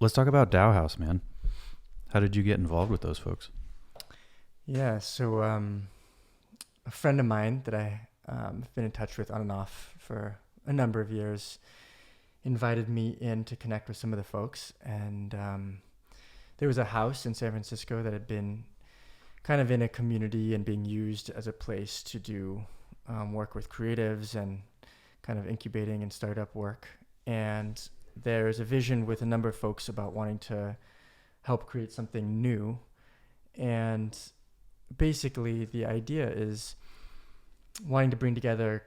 let's talk about Dao House, man. How did you get involved with those folks? Yeah, so a friend of mine that I have been in touch with on and off for a number of years invited me in to connect with some of the folks. And there was a house in San Francisco that had been kind of in a community and being used as a place to do work with creatives and kind of incubating and startup work. And there's a vision with a number of folks about wanting to help create something new. And basically the idea is wanting to bring together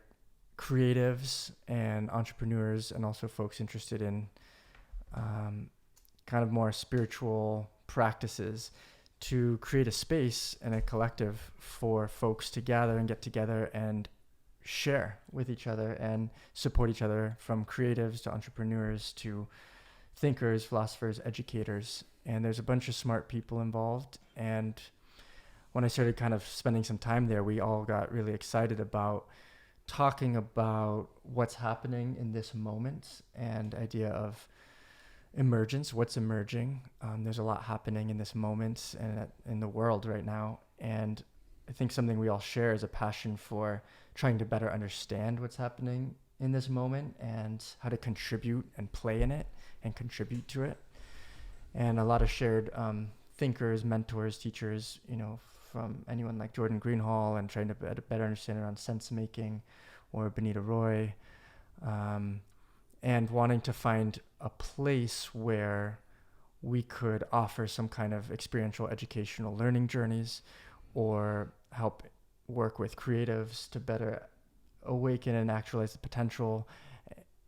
creatives and entrepreneurs and also folks interested in kind of more spiritual practices to create a space and a collective for folks to gather and get together and share with each other and support each other, from creatives to entrepreneurs to thinkers, philosophers, educators. And there's a bunch of smart people involved. And when I started kind of spending some time there, we all got really excited about talking about what's happening in this moment and idea of emergence, what's emerging. There's a lot happening in this moment and in the world right now. And I think something we all share is a passion for trying to better understand what's happening in this moment and how to contribute and play in it and contribute to it. And a lot of shared thinkers, mentors, teachers, from anyone like Jordan Greenhall, and trying to better understand around sense making, or Benita Roy, and wanting to find a place where we could offer some kind of experiential educational learning journeys, or help work with creatives to better awaken and actualize the potential,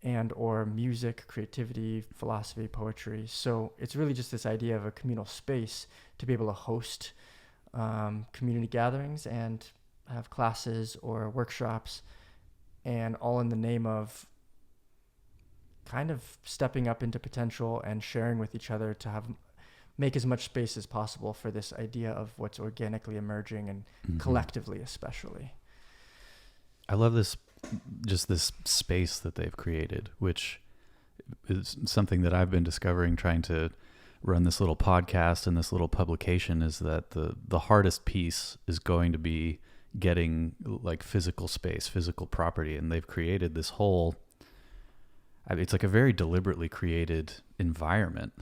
and or music, creativity, philosophy, poetry. So it's really just this idea of a communal space to be able to host community gatherings and have classes or workshops, and all in the name of kind of stepping up into potential and sharing with each other to make as much space as possible for this idea of what's organically emerging and collectively, especially. I love this space that they've created, which is something that I've been discovering trying to run this little podcast and this little publication, is that the hardest piece is going to be getting like physical space, physical property. And they've created this whole, it's like a very deliberately created environment,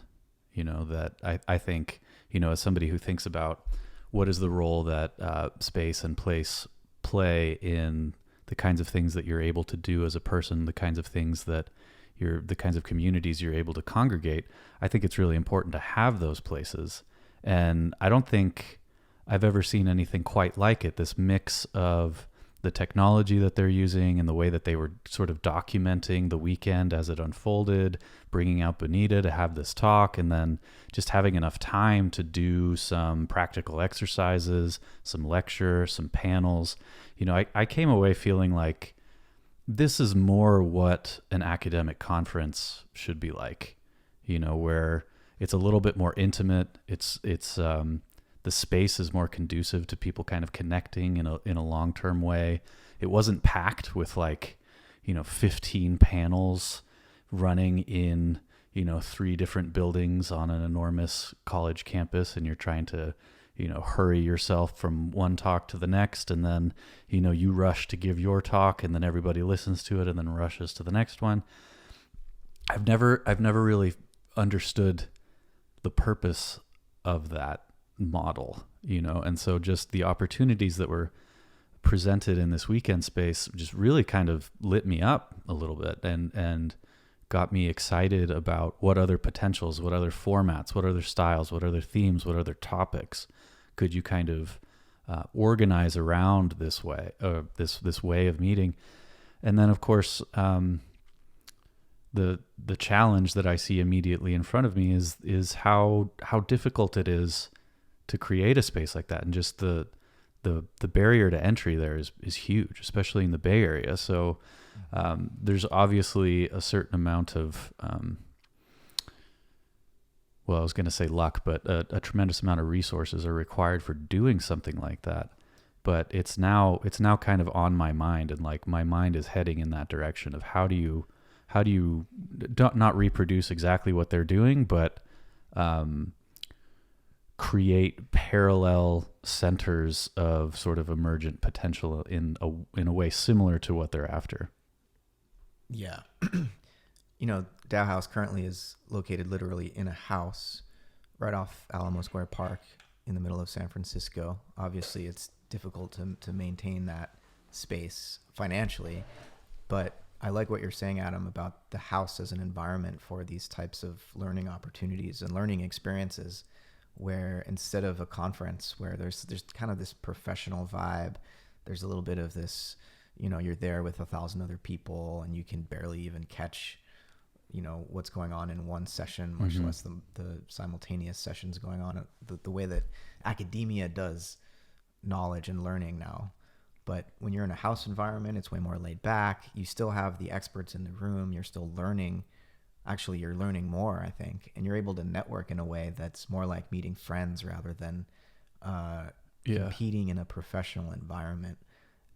that I think, as somebody who thinks about what is the role that space and place play in the kinds of things that you're able to do as a person, the kinds of things that the kinds of communities you're able to congregate, I think it's really important to have those places. And I don't think I've ever seen anything quite like it, this mix of the technology that they're using and the way that they were sort of documenting the weekend as it unfolded, bringing out Benita to have this talk, and then just having enough time to do some practical exercises, some lecture, some panels. I came away feeling like this is more what an academic conference should be like, where it's a little bit more intimate. It's the space is more conducive to people kind of connecting in a long-term way. It wasn't packed with 15 panels running in, 3 different buildings on an enormous college campus, and you're trying to, hurry yourself from one talk to the next. And then, you rush to give your talk, and then everybody listens to it and then rushes to the next one. I've never really understood the purpose of that model, and so just the opportunities that were presented in this weekend space just really kind of lit me up a little bit and got me excited about what other potentials, what other formats, what other styles, what other themes, what other topics could you kind of organize around this way, this way of meeting. And then, of course, the challenge that I see immediately in front of me is how difficult it is to create a space like that, and just the barrier to entry there is huge, especially in the Bay Area. So there's obviously a certain amount of I was going to say luck, but a tremendous amount of resources are required for doing something like that. But it's now kind of on my mind, and like my mind is heading in that direction of how do you not reproduce exactly what they're doing, but create parallel centers of sort of emergent potential in a way similar to what they're after. Yeah. Dao House currently is located literally in a house right off Alamo Square Park in the middle of San Francisco. Obviously, it's difficult to maintain that space financially, but I like what you're saying, Adam, about the house as an environment for these types of learning opportunities and learning experiences, where instead of a conference where there's kind of this professional vibe, there's a little bit of this, you're there with 1,000 other people and you can barely even catch, what's going on in one session, much less the simultaneous sessions going on, the way that academia does knowledge and learning now. But when you're in a house environment, it's way more laid back. You still have the experts in the room. You're still learning. Actually, you're learning more, I think. And you're able to network in a way that's more like meeting friends rather than competing in a professional environment,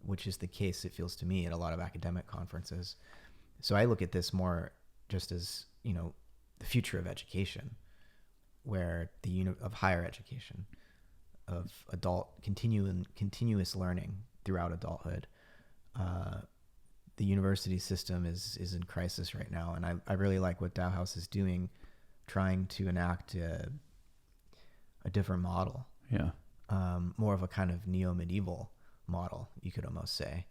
which is the case, it feels to me, at a lot of academic conferences. So I look at this more just as, the future of education, where of higher education, of continuous learning throughout adulthood. The university system is in crisis right now, and I really like what Dao House is doing, trying to enact a different model. Yeah. More of a kind of neo-medieval model, you could almost say.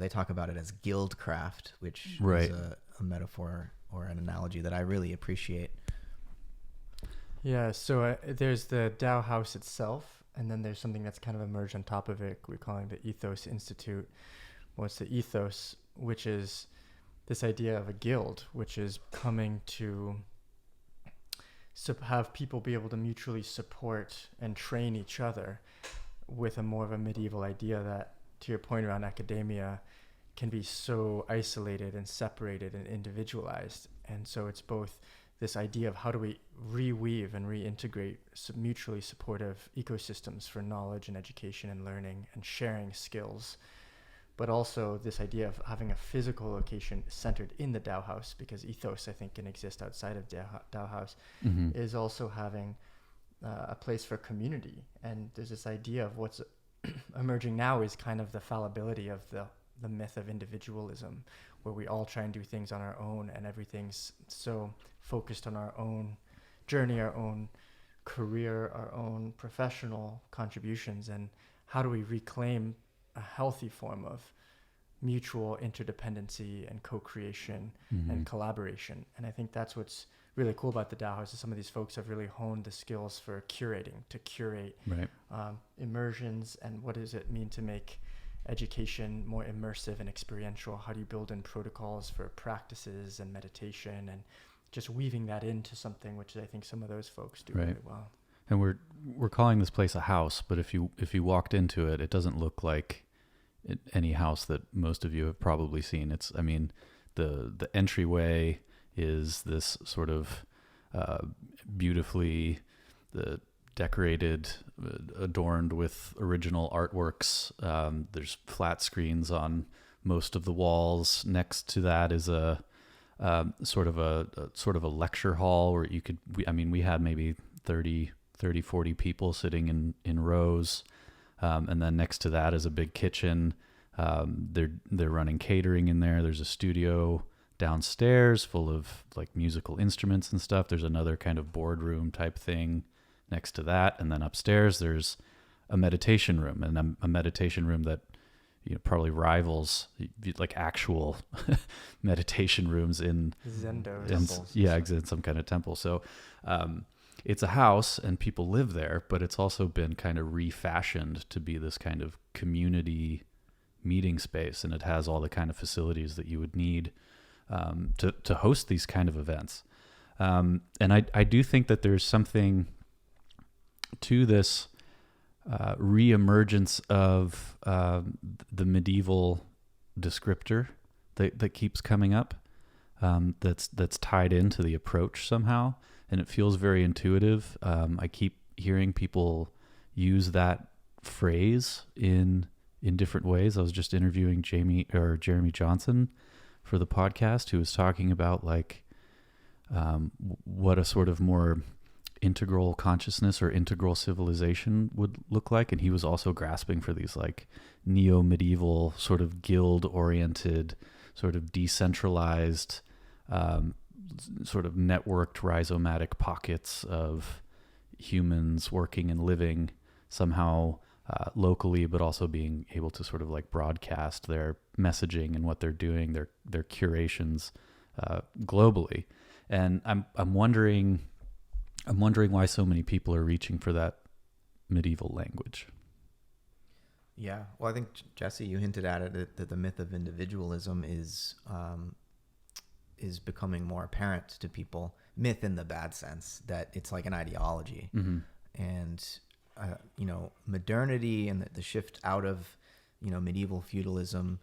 They talk about it as guildcraft, which is a metaphor or an analogy that I really appreciate. Yeah, so there's the Dao House itself, and then there's something that's kind of emerged on top of it. We're calling the Ethos Institute. What's the ethos, which is this idea of a guild, which is coming to have people be able to mutually support and train each other with a more of a medieval idea that, to your point around academia, can be so isolated and separated and individualized. And so it's both this idea of how do we reweave and reintegrate mutually supportive ecosystems for knowledge and education and learning and sharing skills, but also this idea of having a physical location centered in the Dao House, because ethos, I think, can exist outside of Dao House, is also having a place for community. And there's this idea of what's emerging now is kind of the fallibility of the myth of individualism, where we all try and do things on our own, and everything's so focused on our own journey, our own career, our own professional contributions. And how do we reclaim a healthy form of mutual interdependency and co-creation and collaboration? And I think that's what's really cool about the Dao House, is some of these folks have really honed the skills for curating, to curate immersions, and what does it mean to make education more immersive and experiential? How do you build in protocols for practices and meditation, and just weaving that into something, which I think some of those folks do really well. And we're calling this place a house, but if you walked into it, it doesn't look like any house that most of you have probably seen. The entryway is this sort of beautifully decorated, adorned with original artworks. There's flat screens on most of the walls. Next to that is a sort of a lecture hall where we had maybe 30, 40 people sitting in rows. And then next to that is a big kitchen. They're running catering in there. There's a studio downstairs full of like musical instruments and stuff. There's another kind of boardroom type thing next to that. And then upstairs there's a meditation room, and a meditation room that probably rivals like actual meditation rooms in Zendo temples. In some kind of temple. So it's a house and people live there, but it's also been kind of refashioned to be this kind of community meeting space, and it has all the kind of facilities that you would need to host these kind of events. And I do think that there's something to this reemergence of the medieval descriptor that keeps coming up, that's tied into the approach somehow, and it feels very intuitive. I keep hearing people use that phrase in different ways. I was just interviewing Jeremy Johnson for the podcast, who was talking about like what a sort of more integral consciousness or integral civilization would look like. And he was also grasping for these like neo-medieval sort of guild-oriented, sort of decentralized, sort of networked rhizomatic pockets of humans working and living somehow locally, but also being able to sort of like broadcast their messaging and what they're doing, their curations globally. And I'm wondering why so many people are reaching for that medieval language. Yeah, well, I think Jesse, you hinted at it that the myth of individualism is becoming more apparent to people. Myth in the bad sense that it's like an ideology, Mm-hmm. and modernity and the shift out of medieval feudalism.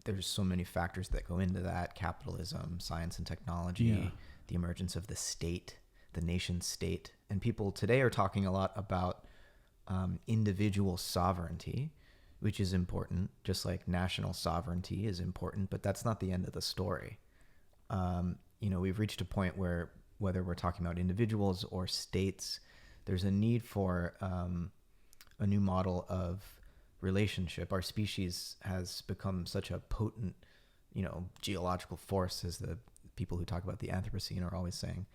There's so many factors that go into that: capitalism, science and technology, the emergence of the state, the nation state, and people today are talking a lot about individual sovereignty, which is important, just like national sovereignty is important, but that's not the end of the story. We've reached a point where whether we're talking about individuals or states, there's a need for a new model of relationship. Our species has become such a potent, geological force, as the people who talk about the Anthropocene are always saying,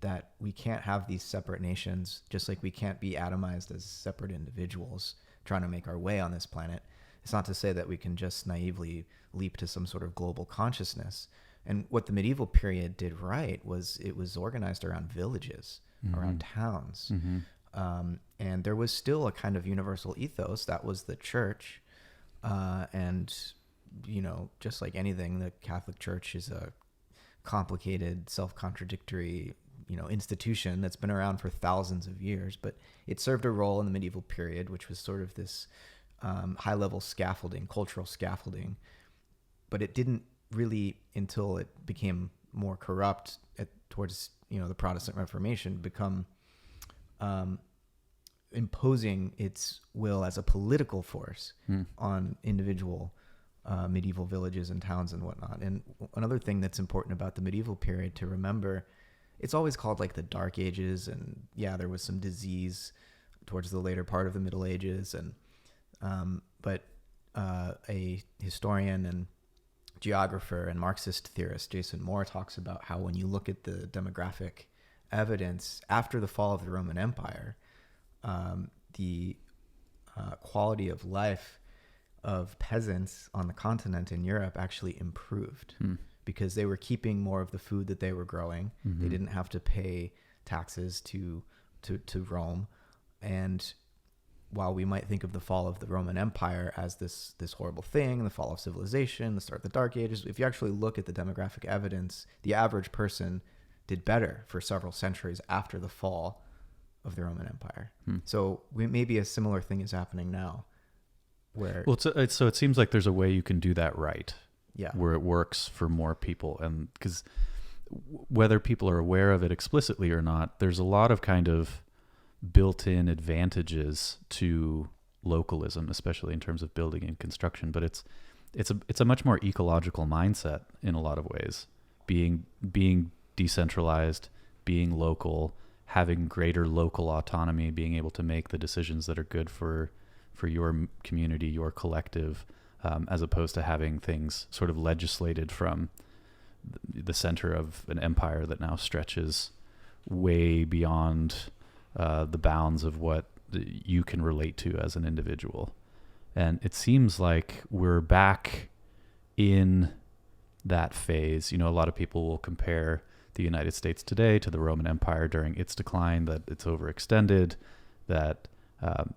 that we can't have these separate nations, just like we can't be atomized as separate individuals trying to make our way on this planet. It's not to say that we can just naively leap to some sort of global consciousness. And what the medieval period did right was it was organized around villages, Mm-hmm. around towns. Mm-hmm. And there was still a kind of universal ethos that was the church. And just like anything, the Catholic Church is a complicated, self-contradictory institution that's been around for thousands of years, but it served a role in the medieval period, which was sort of this high-level scaffolding, cultural scaffolding. But it didn't really, until it became more corrupt towards the Protestant Reformation, become imposing its will as a political force on individual medieval villages and towns and whatnot. And another thing that's important about the medieval period to remember, it's always called like the Dark Ages, and there was some disease towards the later part of the Middle Ages, and but a historian and geographer and Marxist theorist, Jason Moore, talks about how when you look at the demographic evidence after the fall of the Roman Empire, the quality of life of peasants on the continent in Europe actually improved. Because they were keeping more of the food that they were growing. Mm-hmm. They didn't have to pay taxes to Rome. And while we might think of the fall of the Roman Empire as this horrible thing, the fall of civilization, the start of the Dark Ages, if you actually look at the demographic evidence, the average person did better for several centuries after the fall of the Roman Empire. So maybe a similar thing is happening now. So it seems like there's a way you can do that right. Yeah. Where it works for more people. And because whether people are aware of it explicitly or not, there's a lot of kind of built-in advantages to localism, especially in terms of building and construction. But it's a much more ecological mindset in a lot of ways. Being decentralized, being local, having greater local autonomy, being able to make the decisions that are good for your community, your collective, as opposed to having things sort of legislated from the center of an empire that now stretches way beyond the bounds of what you can relate to as an individual. And it seems like we're back in that phase. A lot of people will compare the United States today to the Roman Empire during its decline, that it's overextended, that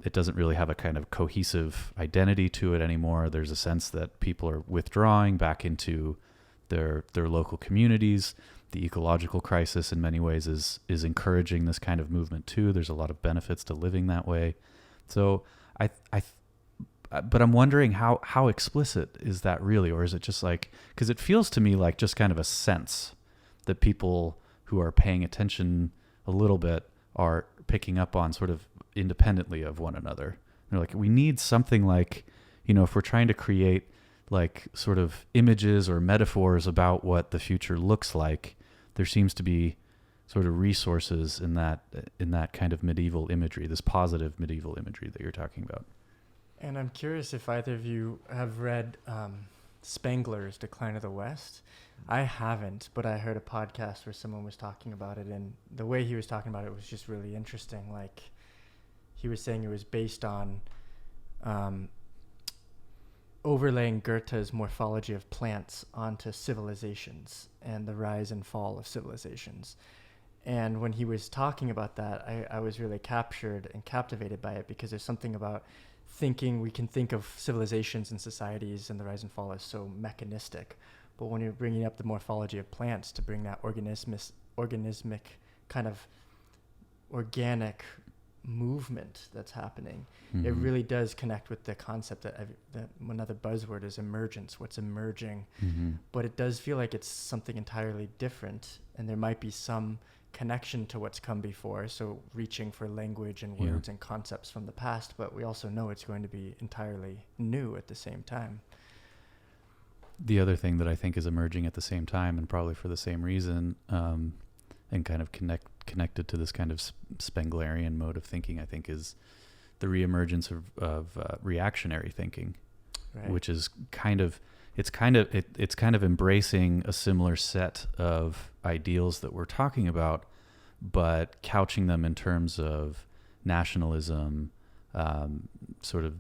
it doesn't really have a kind of cohesive identity to it anymore. There's a sense that people are withdrawing back into their local communities. The ecological crisis in many ways is encouraging this kind of movement too. There's a lot of benefits to living that way. So but I'm wondering how explicit is that really, or is it just like, because it feels to me like just kind of a sense that people who are paying attention a little bit are picking up on sort of independently of one another. They're like, we need something like, if we're trying to create like sort of images or metaphors about what the future looks like, there seems to be sort of resources in that kind of medieval imagery, this positive medieval imagery that you're talking about. And I'm curious if either of you have read Spengler's Decline of the West. I haven't, but I heard a podcast where someone was talking about it, and the way he was talking about it was just really interesting. Like, he was saying it was based on overlaying Goethe's morphology of plants onto civilizations and the rise and fall of civilizations. And when he was talking about that, I was really captured and captivated by it, because there's something about thinking we can think of civilizations and societies and the rise and fall as so mechanistic. But when you're bringing up the morphology of plants to bring that organismic kind of organic movement that's happening, it really does connect with the concept that another buzzword is emergence, what's emerging. But it does feel like it's something entirely different, and there might be some connection to what's come before, so reaching for language and words and concepts from the past, but we also know it's going to be entirely new at the same time. The other thing that I think is emerging at the same time, and probably for the same reason, and kind of connected to this kind of Spenglerian mode of thinking, I think, is the reemergence of reactionary thinking, right. Which is it's kind of embracing a similar set of ideals that we're talking about, but couching them in terms of nationalism, sort of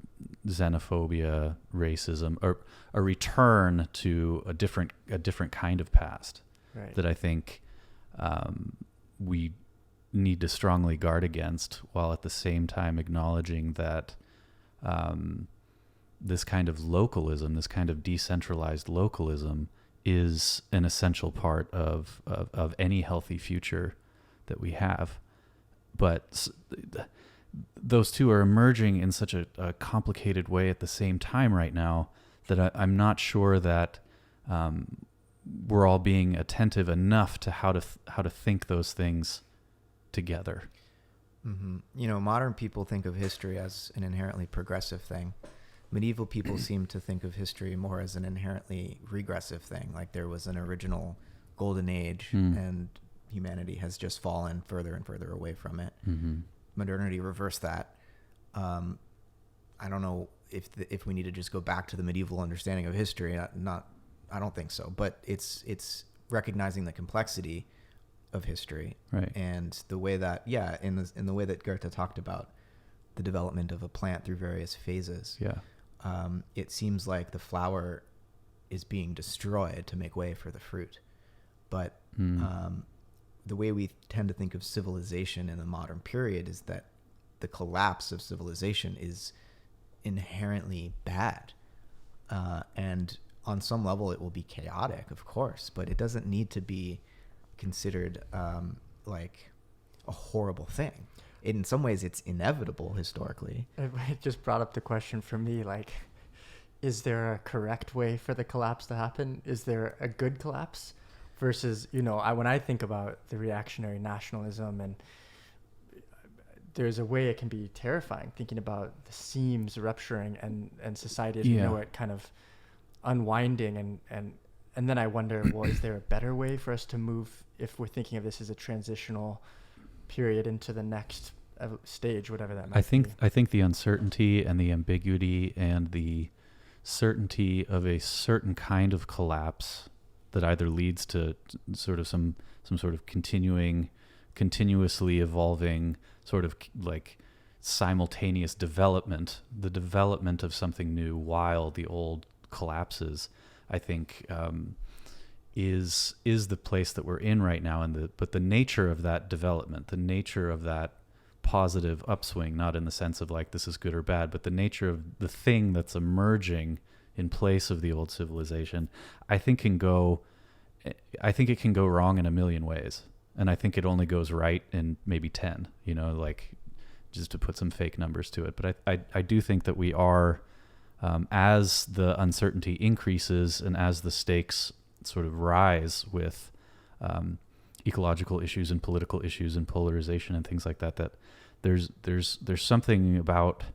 xenophobia, racism, or a return to a different kind of past, right. That I think we need to strongly guard against, while at the same time acknowledging that this kind of localism, this kind of decentralized localism, is an essential part of any healthy future that we have. But those two are emerging in such a complicated way at the same time right now that I'm not sure that we're all being attentive enough to how to think those things together. Modern people think of history as an inherently progressive thing. Medieval people seem to think of history more as an inherently regressive thing, like there was an original golden age and humanity has just fallen further and further away from it. Modernity reversed that. I don't know if we need to just go back to the medieval understanding of history. I don't think so, but it's recognizing the complexity of history, right. And the way that in the way that Goethe talked about the development of a plant through various phases. It seems like the flower is being destroyed to make way for the fruit, but the way we tend to think of civilization in the modern period is that the collapse of civilization is inherently bad, and on some level it will be chaotic, of course, but it doesn't need to be considered like a horrible thing. In some ways it's inevitable historically. It just brought up the question for me, like, is there a correct way for the collapse to happen? Is there a good collapse? Versus, when I think about the reactionary nationalism, and there's a way it can be terrifying, thinking about the seams rupturing and society as we know it kind of unwinding, and then I wonder, well, is there a better way for us to move, if we're thinking of this as a transitional period into the next stage, whatever that might be? I think the uncertainty and the ambiguity and the certainty of a certain kind of collapse that either leads to sort of some sort of continuously evolving sort of like simultaneous development, the development of something new while the old collapses, I think is the place that we're in right now. But the nature of that development, the nature of that positive upswing, not in the sense of like this is good or bad, but the nature of the thing that's emerging in place of the old civilization, I think it can go wrong in a million ways. And I think it only goes right in maybe 10, like just to put some fake numbers to it. But I do think that we are, as the uncertainty increases and as the stakes sort of rise with ecological issues and political issues and polarization and things like that, that there's something about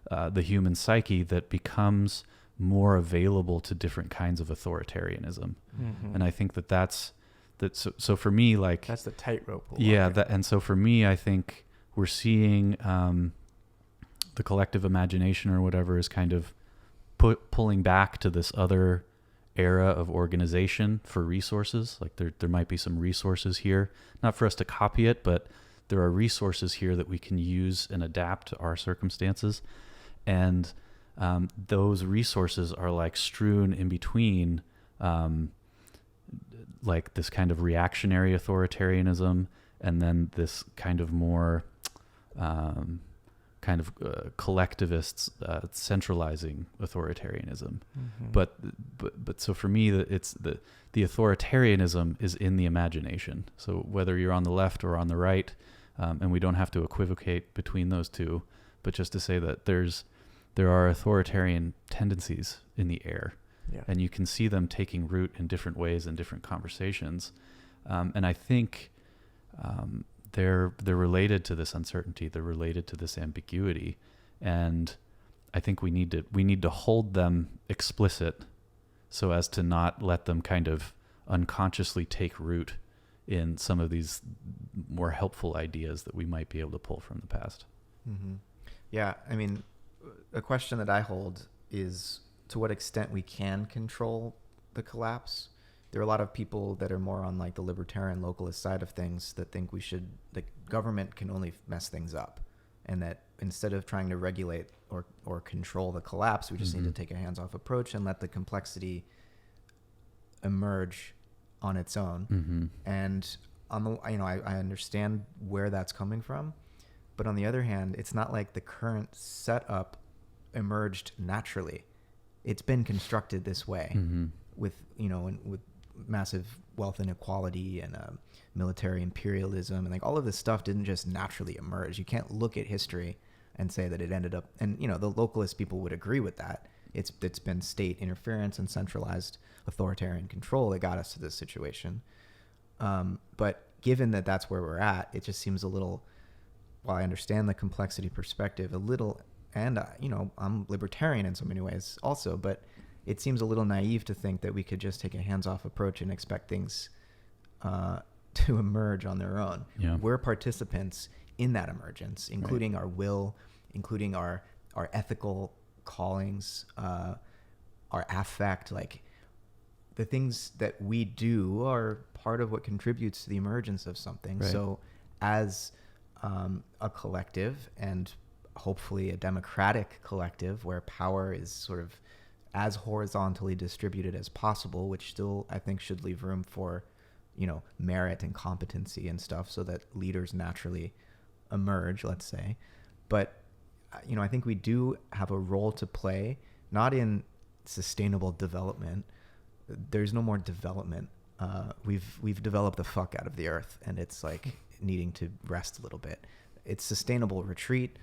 the human psyche that becomes more available to different kinds of authoritarianism. And I think that's So for me, like, that's the tightrope. Yeah. And so for me, I think we're seeing, the collective imagination or whatever is kind of pulling back to this other era of organization for resources. Like there might be some resources here, not for us to copy it, but there are resources here that we can use and adapt to our circumstances. And those resources are like strewn in between, like this kind of reactionary authoritarianism, and then this kind of more collectivists centralizing authoritarianism. Mm-hmm. But so for me, it's the authoritarianism is in the imagination. So whether you're on the left or on the right, and we don't have to equivocate between those two, but just to say that there are authoritarian tendencies in the air, and you can see them taking root in different ways in different conversations, and I think they're related to this uncertainty. They're related to this ambiguity, and I think we need to hold them explicit, so as to not let them kind of unconsciously take root in some of these more helpful ideas that we might be able to pull from the past. Mm-hmm. Yeah, I mean, a question that I hold is to what extent we can control the collapse. There are a lot of people that are more on like the libertarian localist side of things that think the government can only mess things up, and that instead of trying to regulate or control the collapse, we just need to take a hands-off approach and let the complexity emerge on its own. Mm-hmm. And I understand where that's coming from, but on the other hand, it's not like the current setup emerged naturally. It's been constructed this way, with massive wealth inequality and military imperialism, and like all of this stuff didn't just naturally emerge. You can't look at history and say that it ended up, and the localist people would agree with that. It's been state interference and centralized authoritarian control that got us to this situation. But given that that's where we're at, it just seems a little, while I understand the complexity perspective a little, and I'm libertarian in so many ways also, but it seems a little naive to think that we could just take a hands-off approach and expect things to emerge on their own. Yeah. We're participants in that emergence, including our will, including our ethical callings, our affect. Like, the things that we do are part of what contributes to the emergence of something. Right. So as a collective, and hopefully a democratic collective where power is sort of as horizontally distributed as possible, which still I think should leave room for, merit and competency and stuff, so that leaders naturally emerge, let's say. But, I think we do have a role to play, not in sustainable development. There's no more development. We've developed the fuck out of the earth, and it's like needing to rest a little bit. It's sustainable retreat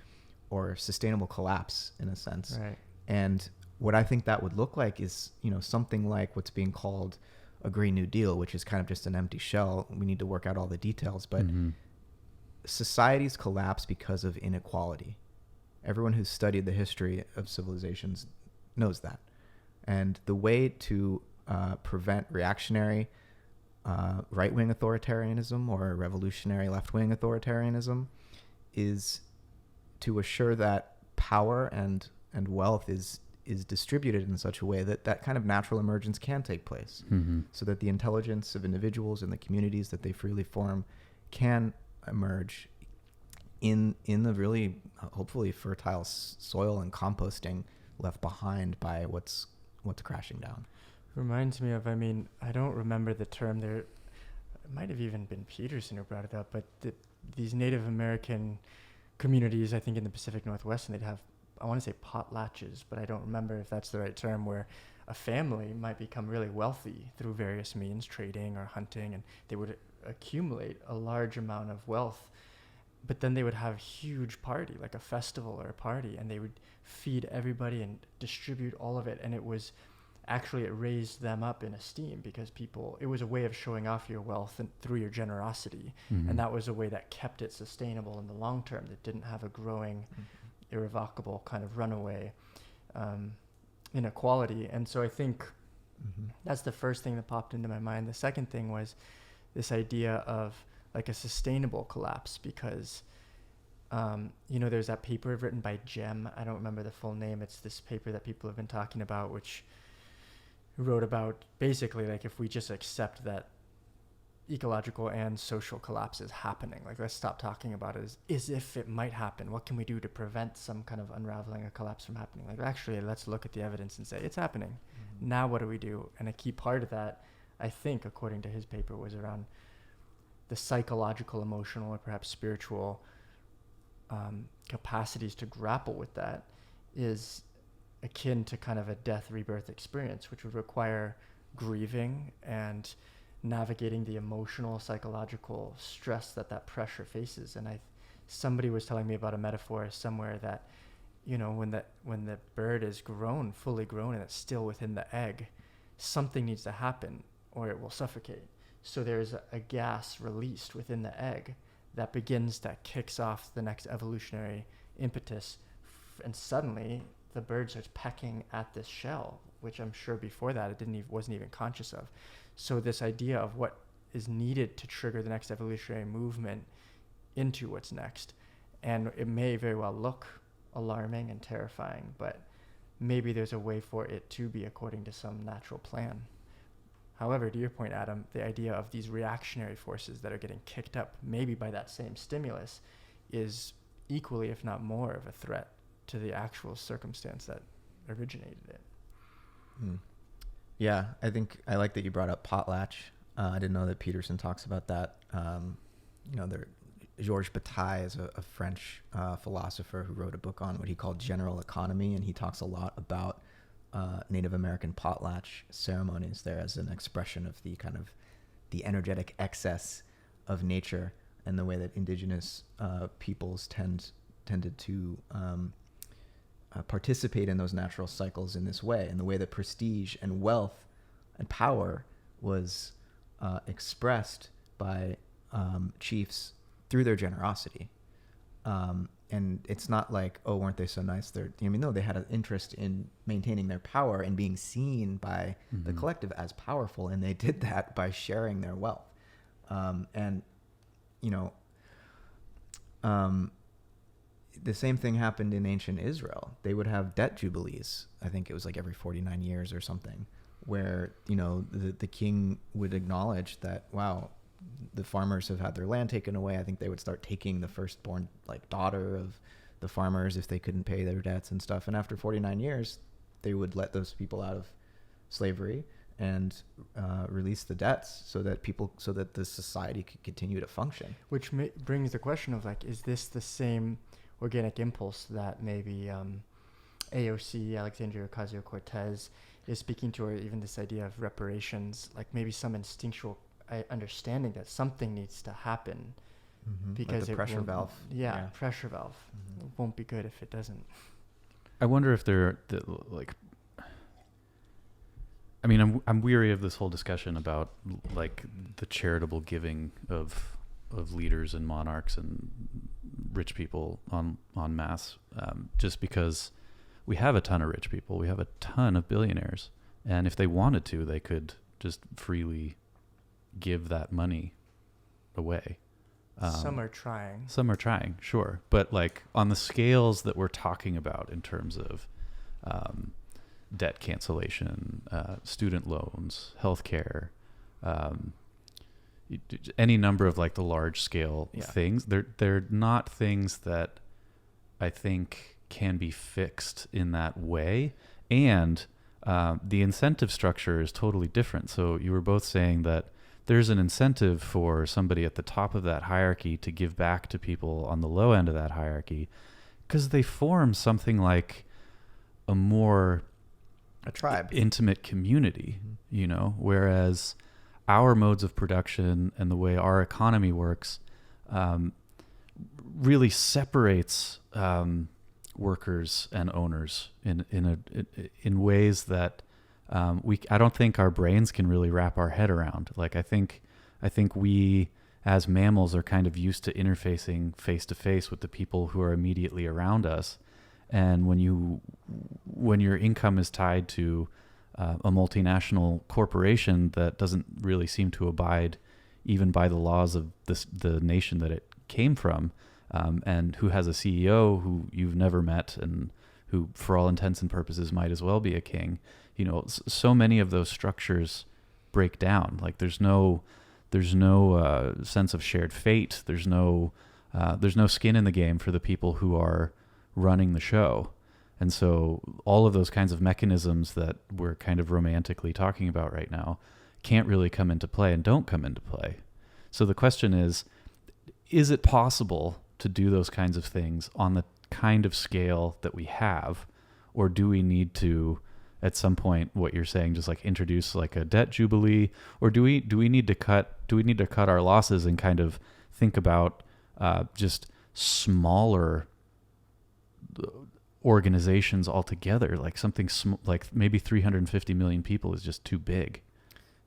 or sustainable collapse in a sense. Right. And what I think that would look like is, something like what's being called a Green New Deal, which is kind of just an empty shell. We need to work out all the details, but societies collapse because of inequality. Everyone who's studied the history of civilizations knows that. And the way to prevent reactionary right-wing authoritarianism or revolutionary left-wing authoritarianism is to assure that power and wealth is distributed in such a way that kind of natural emergence can take place, so that the intelligence of individuals and the communities that they freely form can emerge in the really hopefully fertile soil and composting left behind by what's crashing down. Reminds me of, I don't remember the term there. It might have even been Peterson who brought it up, but these Native American communities, I think in the Pacific Northwest, and they'd have, I want to say potlatches, but I don't remember if that's the right term, where a family might become really wealthy through various means, trading or hunting, and they would accumulate a large amount of wealth, but then they would have a huge party, like a festival or a party, and they would feed everybody and distribute all of it. And it raised them up in esteem, because it was a way of showing off your wealth and through your generosity. And that was a way that kept it sustainable in the long term, that didn't have a growing, irrevocable kind of runaway inequality. And so I think that's the first thing that popped into my mind. The second thing was this idea of like a sustainable collapse, because there's that paper written by Jem. I don't remember the full name. It's this paper that people have been talking about, which wrote about basically like if we just accept that ecological and social collapse is happening, like let's stop talking about it as if it might happen. What can we do to prevent some kind of unraveling or collapse from happening? Like actually, let's look at the evidence and say it's happening. Mm-hmm. Now what do we do? And a key part of that, I think, according to his paper, was around the psychological, emotional, or perhaps spiritual capacities to grapple with that is akin to kind of a death rebirth experience, which would require grieving and navigating the emotional, psychological stress that pressure faces. And somebody was telling me about a metaphor somewhere that, when the bird is fully grown, and it's still within the egg, something needs to happen or it will suffocate. So there's a gas released within the egg that kicks off the next evolutionary impetus. And suddenly the bird starts pecking at this shell, which I'm sure before that it wasn't even conscious of. So this idea of what is needed to trigger the next evolutionary movement into what's next. And it may very well look alarming and terrifying, but maybe there's a way for it to be according to some natural plan. However, to your point, Adam, the idea of these reactionary forces that are getting kicked up maybe by that same stimulus is equally, if not more, of a threat to the actual circumstance that originated it. Yeah, I think I like that you brought up potlatch. I didn't know that Peterson talks about that. Georges Bataille is a French philosopher who wrote a book on what he called general economy, and he talks a lot about Native American potlatch ceremonies there as an expression of the kind of the energetic excess of nature and the way that indigenous peoples tended to participate in those natural cycles in this way, and the way that prestige and wealth and power was expressed by chiefs through their generosity. And it's not like, oh, weren't they so nice? No, they had an interest in maintaining their power and being seen by the collective as powerful, and they did that by sharing their wealth. The same thing happened in ancient Israel. They would have debt jubilees. I think it was like every 49 years or something, where, the king would acknowledge that, wow, the farmers have had their land taken away. I think they would start taking the firstborn daughter of the farmers if they couldn't pay their debts and stuff. And after 49 years, they would let those people out of slavery and release the debts so that the society could continue to function. Which brings the question of is this the same organic impulse that maybe AOC, Alexandria Ocasio-Cortez, is speaking to, or even this idea of reparations, maybe some instinctual understanding that something needs to happen, because the pressure valve. Yeah, pressure valve. It won't be good if it doesn't. I wonder if I'm weary of this whole discussion about the charitable giving of leaders and monarchs and rich people en masse, just because we have a ton of rich people, we have a ton of billionaires, and if they wanted to, they could just freely give that money away. Some are trying. Sure. But on the scales that we're talking about in terms of debt cancellation, student loans, healthcare, any number of the large scale things, they're not things that I think can be fixed in that way. And the incentive structure is totally different. So you were both saying that there's an incentive for somebody at the top of that hierarchy to give back to people on the low end of that hierarchy, because they form something like a tribe, intimate community, whereas our modes of production and the way our economy works really separates workers and owners in ways that I don't think our brains can really wrap our head around. I think we as mammals are kind of used to interfacing face to face with the people who are immediately around us. And when your income is tied to a multinational corporation that doesn't really seem to abide even by the laws of the nation that it came from, and who has a CEO who you've never met and who, for all intents and purposes, might as well be a king. You know, so many of those structures break down. Like there's no sense of shared fate. There's no skin in the game for the people who are running the show. And so all of those kinds of mechanisms that we're kind of romantically talking about right now can't really come into play and don't come into play. So the question is it possible to do those kinds of things on the kind of scale that we have, or do we need to, at some point, what you're saying, just like introduce like a debt jubilee, or do we need to cut our losses and kind of think about just smaller organizations altogether, like something like maybe 350 million people is just too big.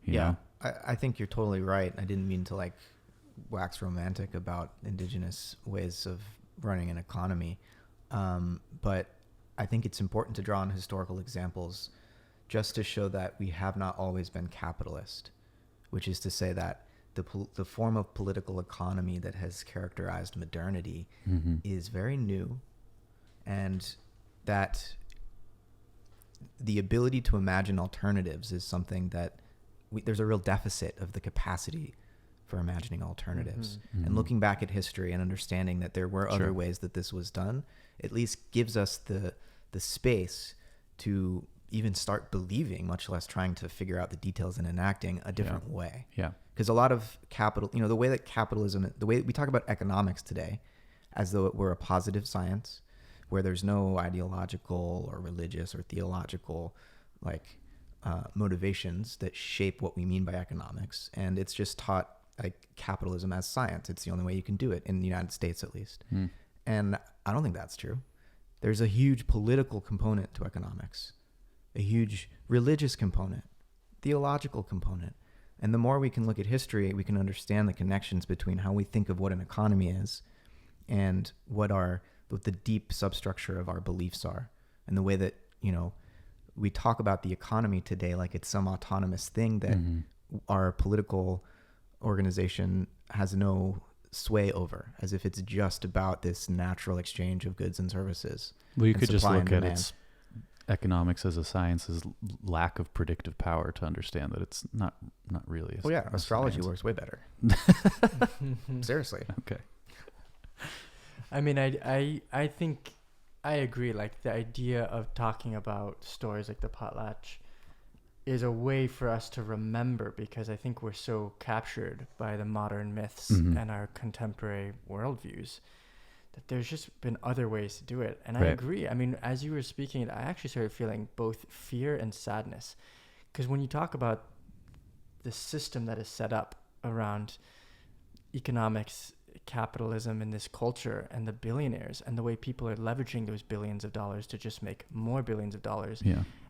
You know? I think you're totally right. I didn't mean to like wax romantic about indigenous ways of running an economy. But I think it's important to draw on historical examples just to show that we have not always been capitalist, which is to say that the form of political economy that has characterized modernity is very new, and that the ability to imagine alternatives is something that there's a real deficit of the capacity for imagining alternatives. And looking back at history and understanding that there were other ways that this was done, at least gives us the space to even start believing, much less trying to figure out the details and enacting a different way. Yeah. Because a lot of capital, you know, the way that capitalism, the way we talk about economics today, as though it were a positive science, where there's no ideological or religious or theological like motivations that shape what we mean by economics. And it's just taught like capitalism as science. It's the only way you can do it in the United States, at least. And I don't think that's true. There's a huge political component to economics, a huge religious component, theological component. And the more we can look at history, we can understand the connections between how we think of what an economy is and what the deep substructure of our beliefs are, and the way that, you know, we talk about the economy today like it's some autonomous thing that our political organization has no sway over, as if it's just about this natural exchange of goods and services. Well, you could just look at its economics as a science's lack of predictive power to understand that it's not really. Astrology works way better. Seriously. Okay. I mean, I think I agree. Like the idea of talking about stories like the potlatch is a way for us to remember, because I think we're so captured by the modern myths and our contemporary worldviews that there's just been other ways to do it. And I agree. I mean, as you were speaking, I actually started feeling both fear and sadness, because when you talk about the system that is set up around economics, capitalism in this culture, and the billionaires, and the way people are leveraging those billions of dollars to just make more billions of dollars,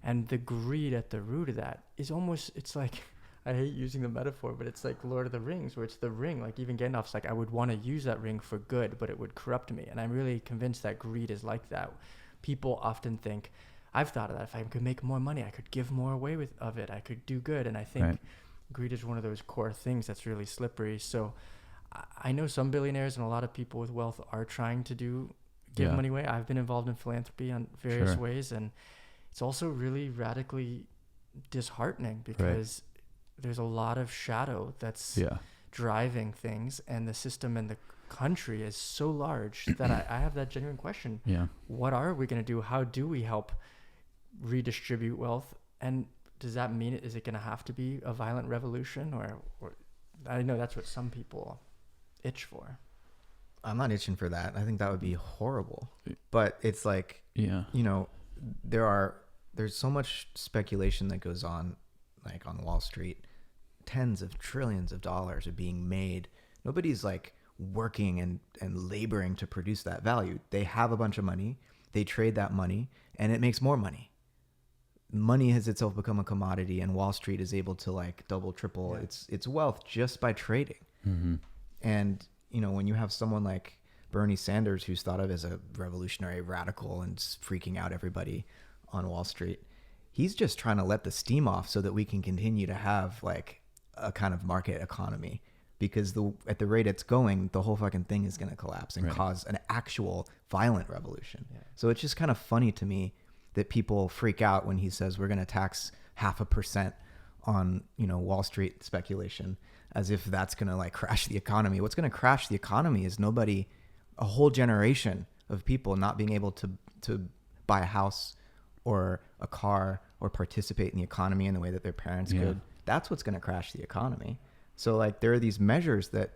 and the greed at the root of that is almost, it's like, I hate using the metaphor, but it's like Lord of the Rings, where it's the ring. Like even Gandalf's like, I would want to use that ring for good, but it would corrupt me. And I'm really convinced that greed is like that. People often think, I've thought of that, if I could make more money, I could give more away of it, I could do good. And I think greed is one of those core things that's really slippery. So I know some billionaires and a lot of people with wealth are trying to give money away. I've been involved in philanthropy on various ways, and it's also really radically disheartening, because there's a lot of shadow that's driving things, and the system and the country is so large that I have that genuine question. What are we going to do? How do we help redistribute wealth? And does that mean is it going to have to be a violent revolution, or I know that's what some people itch for. I'm not itching for that. I think that would be horrible. But it's like, you know, there's so much speculation that goes on, like on Wall Street. Tens of trillions of dollars are being made. Nobody's like working and laboring to produce that value. They have a bunch of money. They trade that money, and it makes more money. Money has itself become a commodity, and Wall Street is able to like double, triple its wealth just by trading. And, you know, when you have someone like Bernie Sanders, who's thought of as a revolutionary radical and freaking out everybody on Wall Street, he's just trying to let the steam off so that we can continue to have like a kind of market economy because at the rate it's going, the whole fucking thing is going to collapse and cause an actual violent revolution. Yeah. So it's just kind of funny to me that people freak out when he says we're going to tax 0.5% on, Wall Street speculation, as if that's going to like crash the economy. What's going to crash the economy is a whole generation of people not being able to buy a house or a car or participate in the economy in the way that their parents could. That's what's going to crash the economy. So like there are these measures that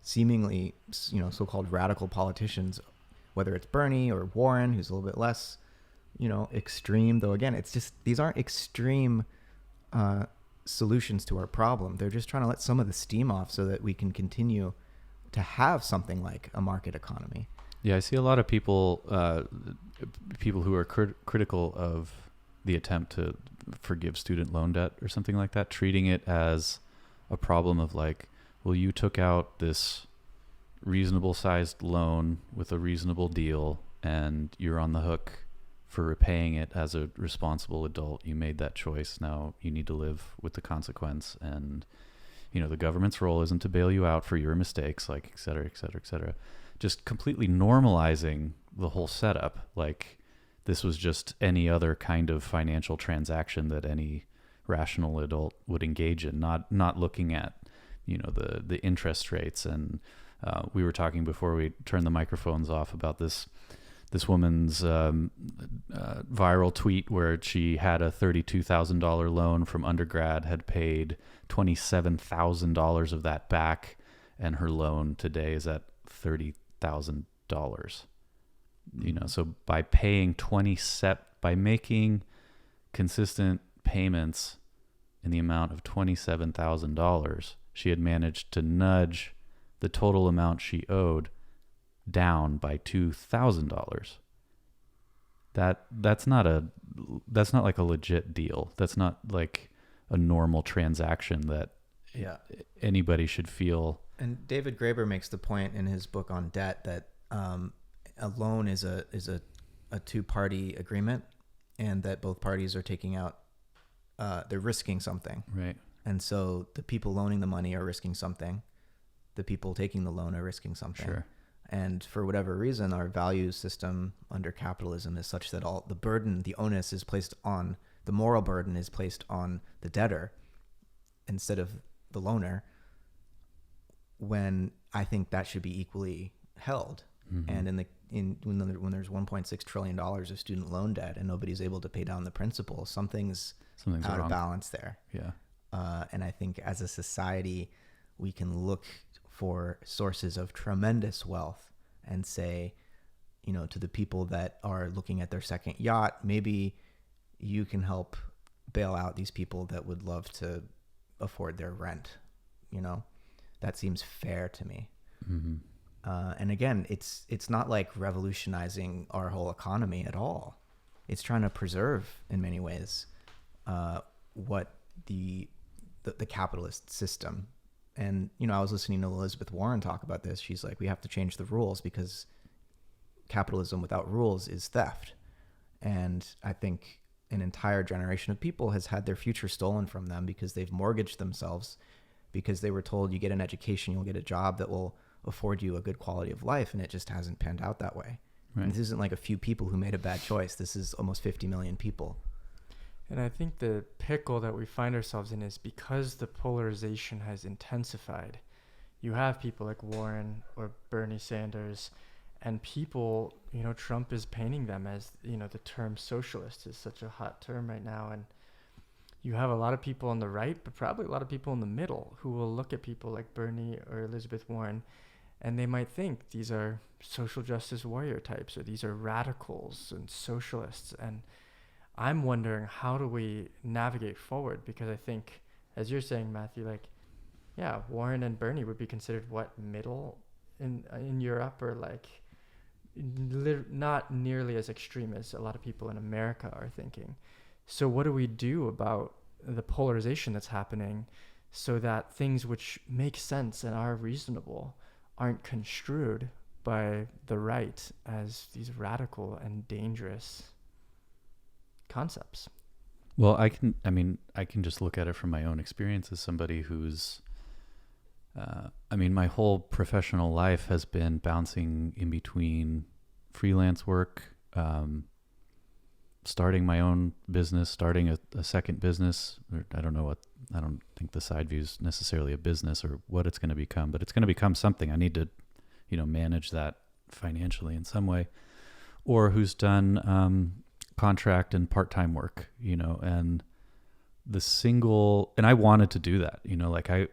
seemingly, so-called radical politicians, whether it's Bernie or Warren, who's a little bit less, extreme, though again, it's just, these aren't extreme solutions to our problem. They're just trying to let some of the steam off so that we can continue to have something like a market economy. Yeah, I see a lot of people who are critical of the attempt to forgive student loan debt or something like that, treating it as a problem of like, well, you took out this reasonable sized loan with a reasonable deal and you're on the hook for repaying it as a responsible adult. You made that choice. Now you need to live with the consequence. And, the government's role isn't to bail you out for your mistakes, like, et cetera, et cetera, et cetera. Just completely normalizing the whole setup. Like this was just any other kind of financial transaction that any rational adult would engage in, not looking at, the interest rates. And we were talking before we turned the microphones off about this woman's viral tweet where she had a $32,000 loan from undergrad, had paid $27,000 of that back, and her loan today is at $30,000. So by paying by making consistent payments in the amount of $27,000, she had managed to nudge the total amount she owed down by $2,000. That's not like a legit deal. That's not like a normal transaction that anybody should feel. And David Graeber makes the point in his book on debt that a loan is a two-party agreement, and that both parties are taking out, they're risking something. Right. And so the people loaning the money are risking something. The people taking the loan are risking something. Sure. And for whatever reason, our value system under capitalism is such that all the burden, the onus is placed on, the moral burden is placed on the debtor instead of the loaner, when I think that should be equally held. Mm-hmm. And when there's $1.6 trillion of student loan debt and nobody's able to pay down the principal, something's out wrong. Of balance there. Yeah. And I think as a society, we can look for sources of tremendous wealth and say, to the people that are looking at their second yacht, maybe you can help bail out these people that would love to afford their rent. That seems fair to me. Mm-hmm. And again, it's not like revolutionizing our whole economy at all. It's trying to preserve, in many ways, what the capitalist system. And, I was listening to Elizabeth Warren talk about this. She's like, we have to change the rules because capitalism without rules is theft. And I think an entire generation of people has had their future stolen from them because they've mortgaged themselves, because they were told you get an education, you'll get a job that will afford you a good quality of life. And it just hasn't panned out that way. Right. And this isn't like a few people who made a bad choice. This is almost 50 million people. And I think the pickle that we find ourselves in is because the polarization has intensified. You have people like Warren or Bernie Sanders, and people, Trump is painting them as, the term socialist is such a hot term right now. And you have a lot of people on the right, but probably a lot of people in the middle who will look at people like Bernie or Elizabeth Warren, and they might think these are social justice warrior types, or these are radicals and socialists. And I'm wondering, how do we navigate forward? Because I think, as you're saying, Matthew, Warren and Bernie would be considered middle in Europe, or not nearly as extreme as a lot of people in America are thinking. So what do we do about the polarization that's happening so that things which make sense and are reasonable aren't construed by the right as these radical and dangerous concepts? Well, I can just look at it from my own experience as somebody who's I mean, my whole professional life has been bouncing in between freelance work, starting my own business, starting a second business. Or I don't think the side view is necessarily a business or what it's going to become, but it's going to become something. I need to, manage that financially in some way. Or who's done contract and part-time work, and and I wanted to do that,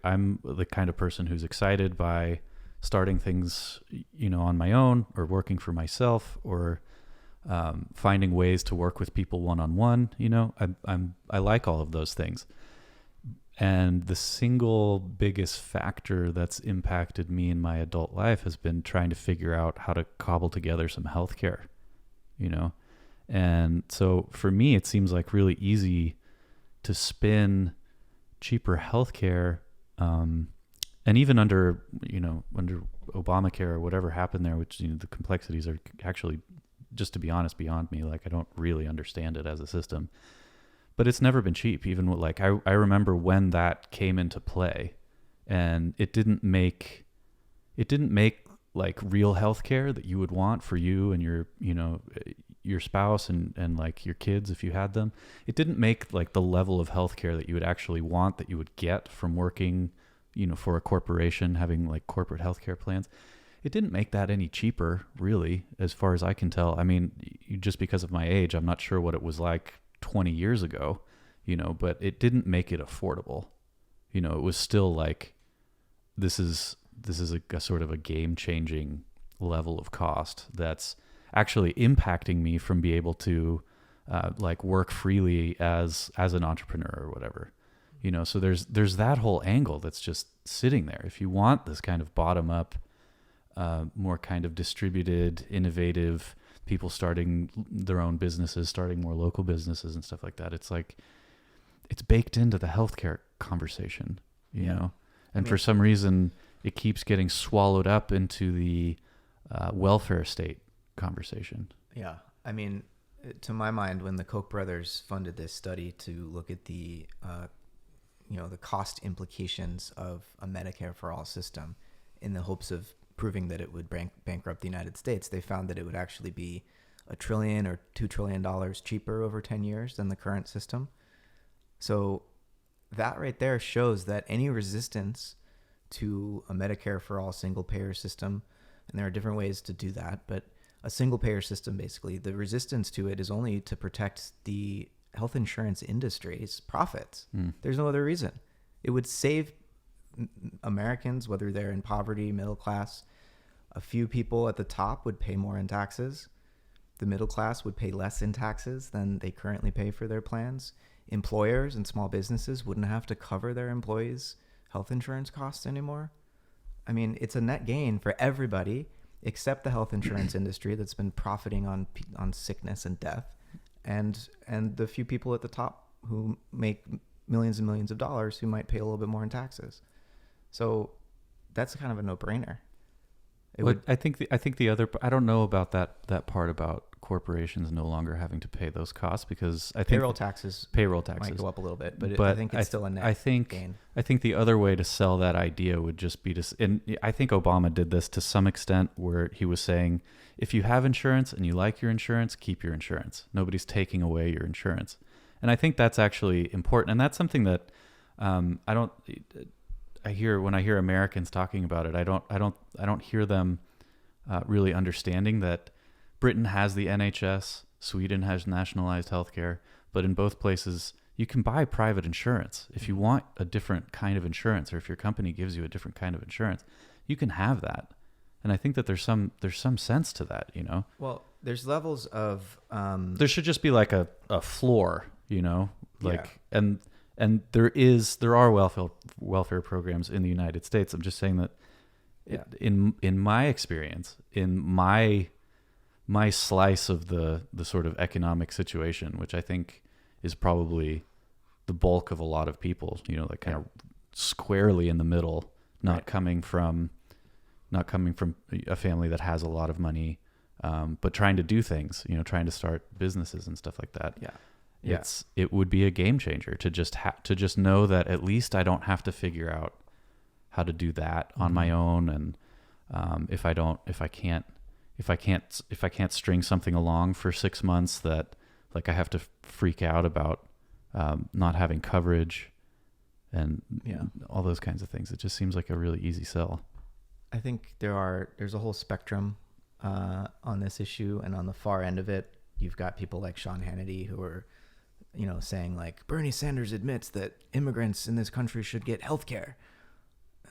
I'm the kind of person who's excited by starting things, on my own or working for myself or finding ways to work with people one-on-one. I like all of those things. And the single biggest factor that's impacted me in my adult life has been trying to figure out how to cobble together some healthcare, And so for me, it seems like really easy to spin cheaper healthcare, and even under Obamacare or whatever happened there, which the complexities are actually, just to be honest, beyond me. Like I don't really understand it as a system, but it's never been cheap. Even with, I remember when that came into play, and it didn't make like real healthcare that you would want for you and your spouse and like your kids if you had them. It didn't make like the level of healthcare that you would actually want, that you would get from working, for a corporation, having like corporate healthcare plans. It didn't make that any cheaper, really, as far as I can tell. I mean, just because of my age, I'm not sure what it was like 20 years ago, but it didn't make it affordable. It was still like, this is a sort of a game-changing level of cost that's actually impacting me from being able to work freely as an entrepreneur or whatever. So there's that whole angle that's just sitting there. If you want this kind of bottom-up, more kind of distributed, innovative people starting their own businesses, starting more local businesses and stuff like that, it's like it's baked into the healthcare conversation, and for some reason it keeps getting swallowed up into the welfare state conversation. Yeah. I mean, to my mind, when the Koch brothers funded this study to look at the cost implications of a Medicare for all system in the hopes of proving that it would bankrupt the United States, they found that it would actually be $1 trillion or $2 trillion cheaper over 10 years than the current system. So that right there shows that any resistance to a Medicare for all single payer system, and there are different ways to do that, but a single payer system, basically, the resistance to it is only to protect the health insurance industry's profits. There's no other reason. It would save Americans, whether they're in poverty, middle class. A few people at the top would pay more in taxes. The middle class would pay less in taxes than they currently pay for their plans. Employers and small businesses wouldn't have to cover their employees' health insurance costs anymore. I mean, it's a net gain for everybody except the health insurance industry that's been profiting on sickness and death, and the few people at the top who make millions and millions of dollars who might pay a little bit more in taxes. So that's kind of a no-brainer. I think the other, I don't know about that part about corporations no longer having to pay those costs, because I think payroll taxes might go up a little bit, but I think it's still a net gain. I think the other way to sell that idea would just be and I think Obama did this to some extent, where he was saying, if you have insurance and you like your insurance, keep your insurance. Nobody's taking away your insurance. And I think that's actually important. And that's something that I hear when I hear Americans talking about it. I don't hear them really understanding that Britain has the NHS, Sweden has nationalized healthcare, but in both places you can buy private insurance. If you want a different kind of insurance, or if your company gives you a different kind of insurance, you can have that. And I think that there's some sense to that, Well, there's levels of there should just be like a floor, and there are welfare programs in the United States. I'm just saying that in my experience, in my slice of the sort of economic situation, which I think is probably the bulk of a lot of people, like kind of squarely in the middle, not coming from a family that has a lot of money, but trying to do things, trying to start businesses and stuff like that. It would be a game changer to just know that at least I don't have to figure out how to do that on my own. And if I can't string something along for 6 months, that like I have to freak out about not having coverage and all those kinds of things. It just seems like a really easy sell. I think there's a whole spectrum on this issue, and on the far end of it, you've got people like Sean Hannity who are, saying like Bernie Sanders admits that immigrants in this country should get health care.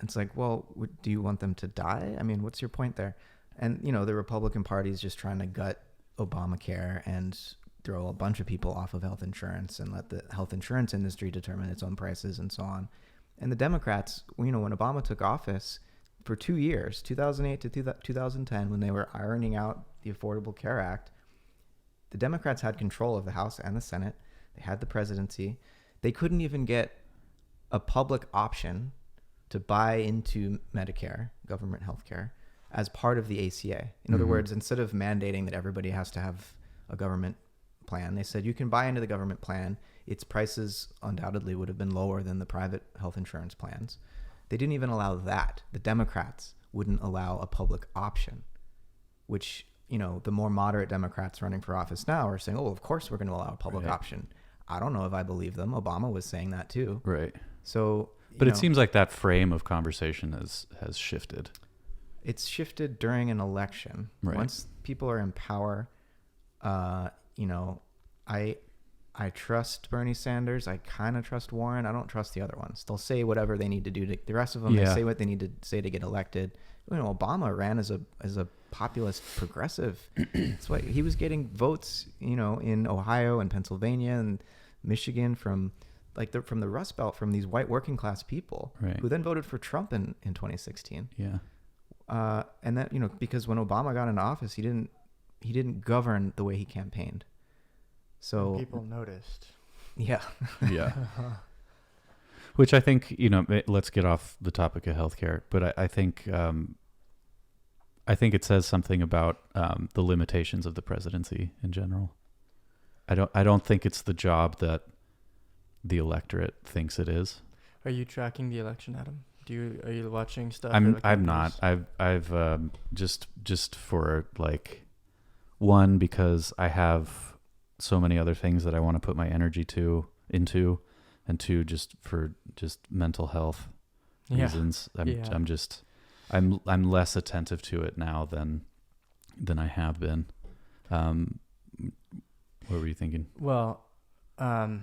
It's like, well, do you want them to die? I mean, what's your point there? And, the Republican Party is just trying to gut Obamacare and throw a bunch of people off of health insurance and let the health insurance industry determine its own prices and so on. And the Democrats, when Obama took office for 2 years, 2008 to 2010, when they were ironing out the Affordable Care Act, the Democrats had control of the House and the Senate. They had the presidency. They couldn't even get a public option to buy into Medicare, government health care, as part of the ACA. In other words, instead of mandating that everybody has to have a government plan, they said you can buy into the government plan. Its prices undoubtedly would have been lower than the private health insurance plans. They didn't even allow that. The Democrats wouldn't allow a public option, which, the more moderate Democrats running for office now are saying, oh, of course we're going to allow a public option. I don't know if I believe them. Obama was saying that too. Right. So, but it seems like that frame of conversation has shifted. It's shifted during an election. Right. Once people are in power, I trust Bernie Sanders. I kind of trust Warren. I don't trust the other ones. They'll say whatever they need to do. The rest of them, they say what they need to say to get elected. Obama ran as a populist progressive. That's why he was getting votes, in Ohio and Pennsylvania and Michigan from the Rust Belt, from these white working class people who then voted for Trump in 2016. Yeah. And that, because when Obama got into office, he didn't govern the way he campaigned. So and people noticed. Yeah. Yeah. Which I think, let's get off the topic of healthcare, but I think it says something about the limitations of the presidency in general. I don't think it's the job that the electorate thinks it is. Are you tracking the election, Adam? Are you watching stuff? I'm not. I've just for like, one, because I have so many other things that I want to put my energy into, and two, just for mental health reasons. I'm less attentive to it now than I have been. What were you thinking? Well, I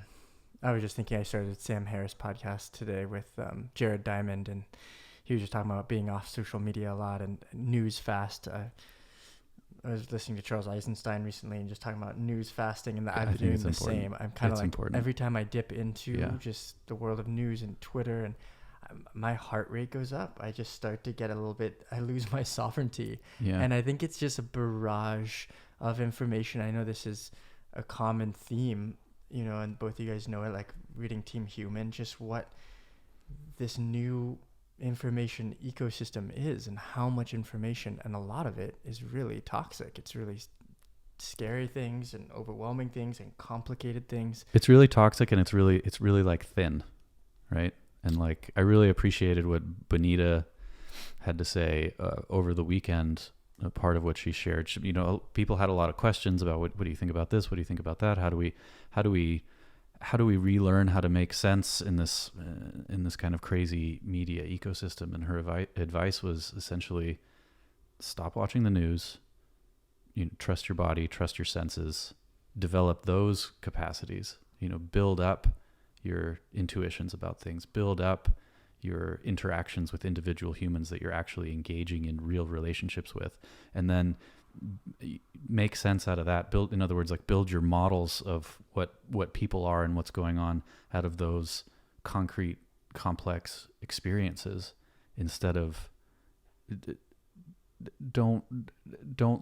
was just thinking, I started Sam Harris podcast today with Jared Diamond, and he was just talking about being off social media a lot and news fast. I was listening to Charles Eisenstein recently and just talking about news fasting, and that I've been doing the same. I'm kind of like, important. Every time I dip into just the world of news and Twitter, and my heart rate goes up. I just start to get I lose my sovereignty. Yeah. And I think it's just a barrage of information. I know this is a common theme, and both of you guys know it, like reading Team Human, just what this new information ecosystem is and how much information, and a lot of it is really toxic. It's really scary things and overwhelming things and complicated things. It's really toxic, and it's really like thin, right? And like, I really appreciated what Bonita had to say over the weekend. Part of what she shared, people had a lot of questions about what do you think about this? What do you think about that? How do we relearn how to make sense in this kind of crazy media ecosystem? And her advice was essentially, stop watching the news. Trust your body, trust your senses, develop those capacities. Build up your intuitions about things, build up your interactions with individual humans that you're actually engaging in real relationships with, and then make sense out of that. In other words, like, build your models of what people are and what's going on out of those concrete, complex experiences, instead of don't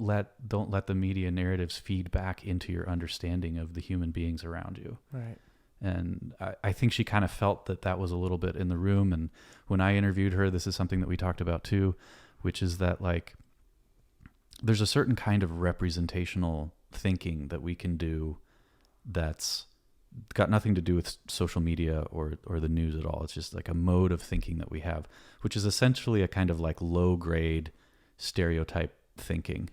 let the media narratives feed back into your understanding of the human beings around you. Right. And I think she kind of felt that was a little bit in the room. And when I interviewed her, this is something that we talked about too, which is that, like, there's a certain kind of representational thinking that we can do that's got nothing to do with social media or the news at all. It's just like a mode of thinking that we have, which is essentially a kind of like low grade stereotype thinking,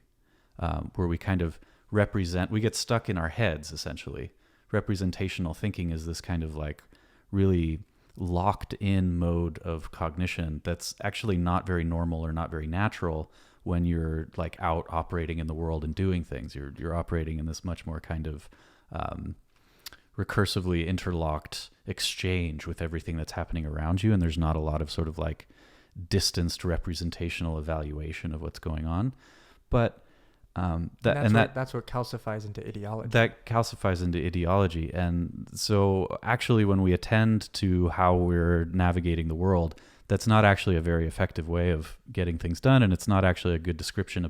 where we kind of we get stuck in our heads essentially. Representational thinking is this kind of like really locked in mode of cognition that's actually not very normal or not very natural when you're like out operating in the world and doing things. You're operating in this much more kind of recursively interlocked exchange with everything that's happening around you, and there's not a lot of sort of like distanced representational evaluation of what's going on. But that's what calcifies into ideology. That calcifies into ideology. And so actually when we attend to how we're navigating the world, that's not actually a very effective way of getting things done, and it's not actually a good description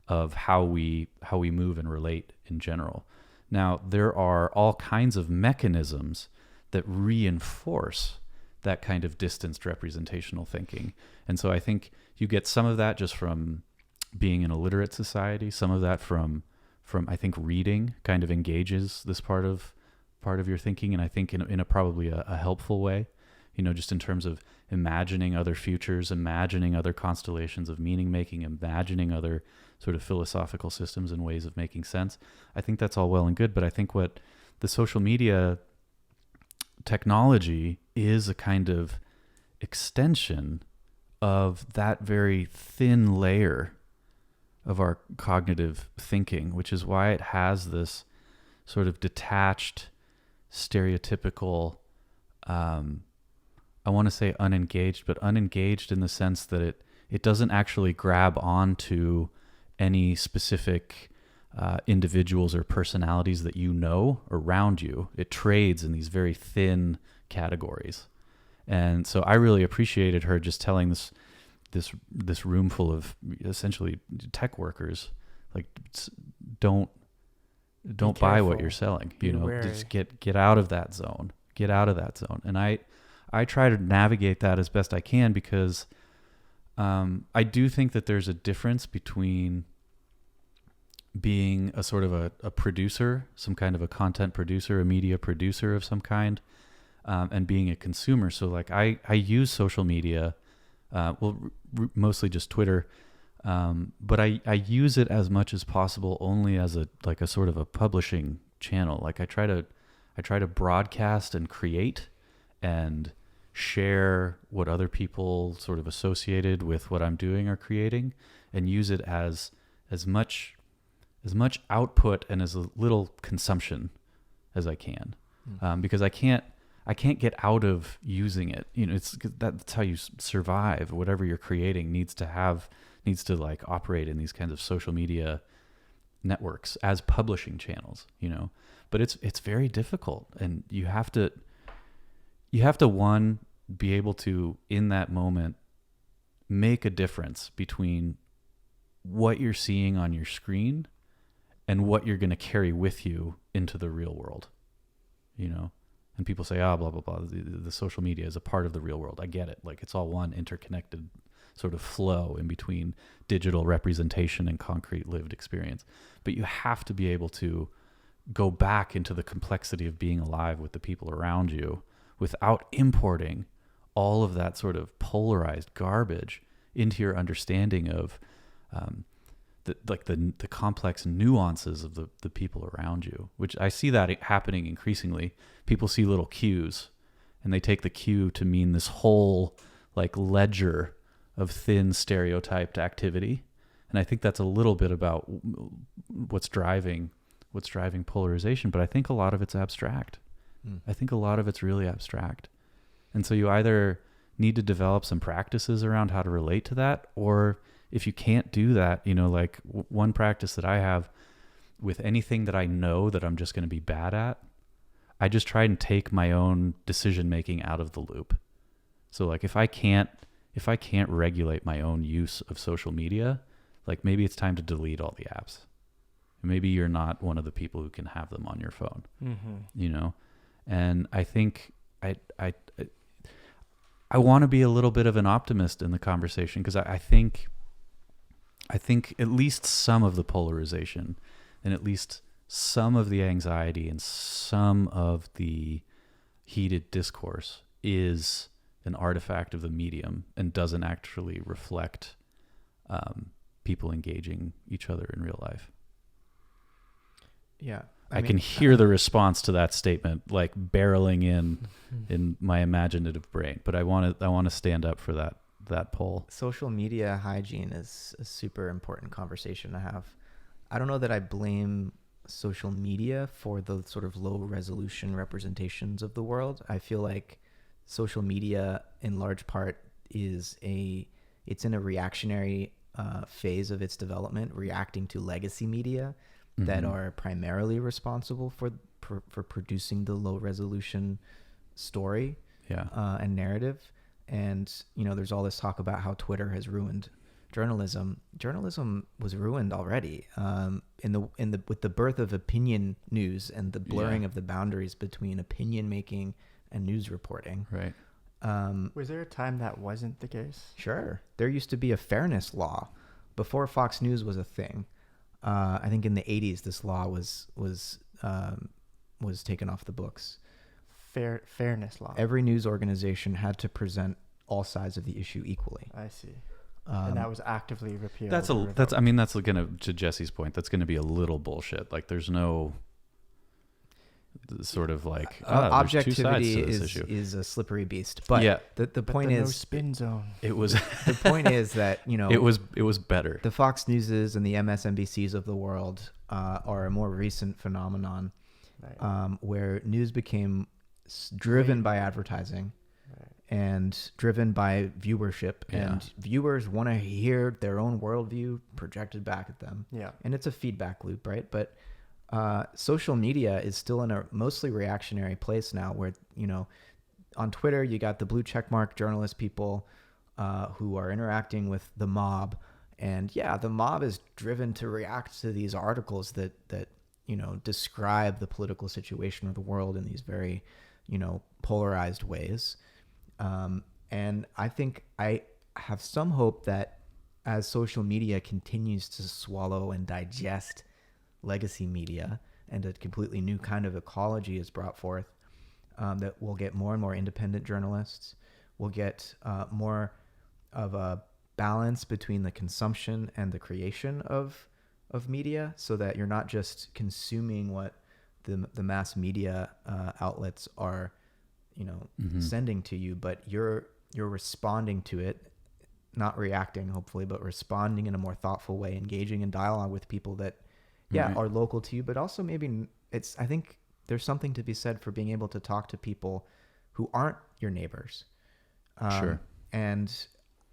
of how we move and relate in general. Now, there are all kinds of mechanisms that reinforce that kind of distanced representational thinking. And so I think you get some of that just from being in a literate society, some of that from I think reading kind of engages this part of your thinking, and I think in a probably a helpful way, just in terms of imagining other futures, imagining other constellations of meaning making, imagining other sort of philosophical systems and ways of making sense. I think that's all well and good, but I think what the social media technology is a kind of extension of that very thin layer of our cognitive thinking, which is why it has this sort of detached, stereotypical, I want to say unengaged, but unengaged in the sense that it doesn't actually grab onto any specific individuals or personalities that you know around you. It trades in these very thin categories. And so I really appreciated her just telling this room full of essentially tech workers, like, don't buy what you're selling, just get out of that zone, And I try to navigate that as best I can, because I do think that there's a difference between being a sort of a producer, some kind of a content producer, a media producer of some kind, and being a consumer. So like I use social media, mostly just Twitter, but I use it as much as possible only as a sort of a publishing channel. Like I try to broadcast and create and share what other people sort of associated with what I'm doing are creating, and use it as much output and as little consumption as I can, because I can't get out of using it. That's how you survive. Whatever you're creating needs to like operate in these kinds of social media networks as publishing channels, but it's very difficult, and you have to one, be able to in that moment make a difference between what you're seeing on your screen and what you're going to carry with you into the real world, And people say, blah, blah, blah. The social media is a part of the real world. I get it. Like it's all one interconnected sort of flow in between digital representation and concrete lived experience. But you have to be able to go back into the complexity of being alive with the people around you without importing all of that sort of polarized garbage into your understanding of the complex nuances of the people around you, which I see that happening increasingly. People see little cues and they take the cue to mean this whole like ledger of thin stereotyped activity. And I think that's a little bit about what's driving polarization, but I think a lot of it's abstract. I think a lot of it's really abstract. And so you either need to develop some practices around how to relate to that, or if you can't do that, like one practice that I have with anything that I know that I'm just going to be bad at, I just try and take my own decision making out of the loop. So like if I can't regulate my own use of social media, like maybe it's time to delete all the apps. Maybe you're not one of the people who can have them on your phone, And I think I want to be a little bit of an optimist in the conversation, because I think at least some of the polarization and at least some of the anxiety and some of the heated discourse is an artifact of the medium and doesn't actually reflect people engaging each other in real life. Yeah. I can hear the response to that statement like barreling in my imaginative brain, but I want to stand up for that poll. Social media hygiene is a super important conversation to have. I don't know that I blame social media for the sort of low resolution representations of the world. I feel like social media in large part it's in a reactionary phase of its development, reacting to legacy media that are primarily responsible for producing the low resolution story and narrative. And, you know, there's all this talk about how Twitter has ruined journalism. Journalism was ruined already with the birth of opinion news and the blurring of the boundaries between opinion making and news reporting. Right. Was there a time that wasn't the case? Sure. There used to be a fairness law before Fox News was a thing. I think in the 80s, this law was taken off the books. Fairness law. Every news organization had to present all sides of the issue equally. I see. And that was actively repealed. That's gonna, to Jesse's point, that's gonna be a little bullshit. Like there's no sort of like objectivity there's 2 sides to this issue. is a slippery beast. But the point is, no spin zone. It was the point is that, you know, it was better. The Fox Newses and the MSNBCs of the world are a more recent phenomenon, Right. Where news became driven by advertising. And driven by viewership, and viewers want to hear their own worldview projected back at them. Yeah. And it's a feedback loop, right? But social media is still in a mostly reactionary place now, where, you know, on Twitter, you got the blue checkmark journalist people who are interacting with the mob. And the mob is driven to react to these articles that, you know, describe the political situation of the world in these very, you know, polarized ways. And I think I have some hope that as social media continues to swallow and digest legacy media and a completely new kind of ecology is brought forth, that we'll get more and more independent journalists. We'll get more of a balance between the consumption and the creation of media, so that you're not just consuming what the mass media outlets are, you know, sending to you, but you're responding to it, not reacting, hopefully, but responding in a more thoughtful way, engaging in dialogue with people that, are local to you, but also maybe I think there's something to be said for being able to talk to people who aren't your neighbors. Sure. And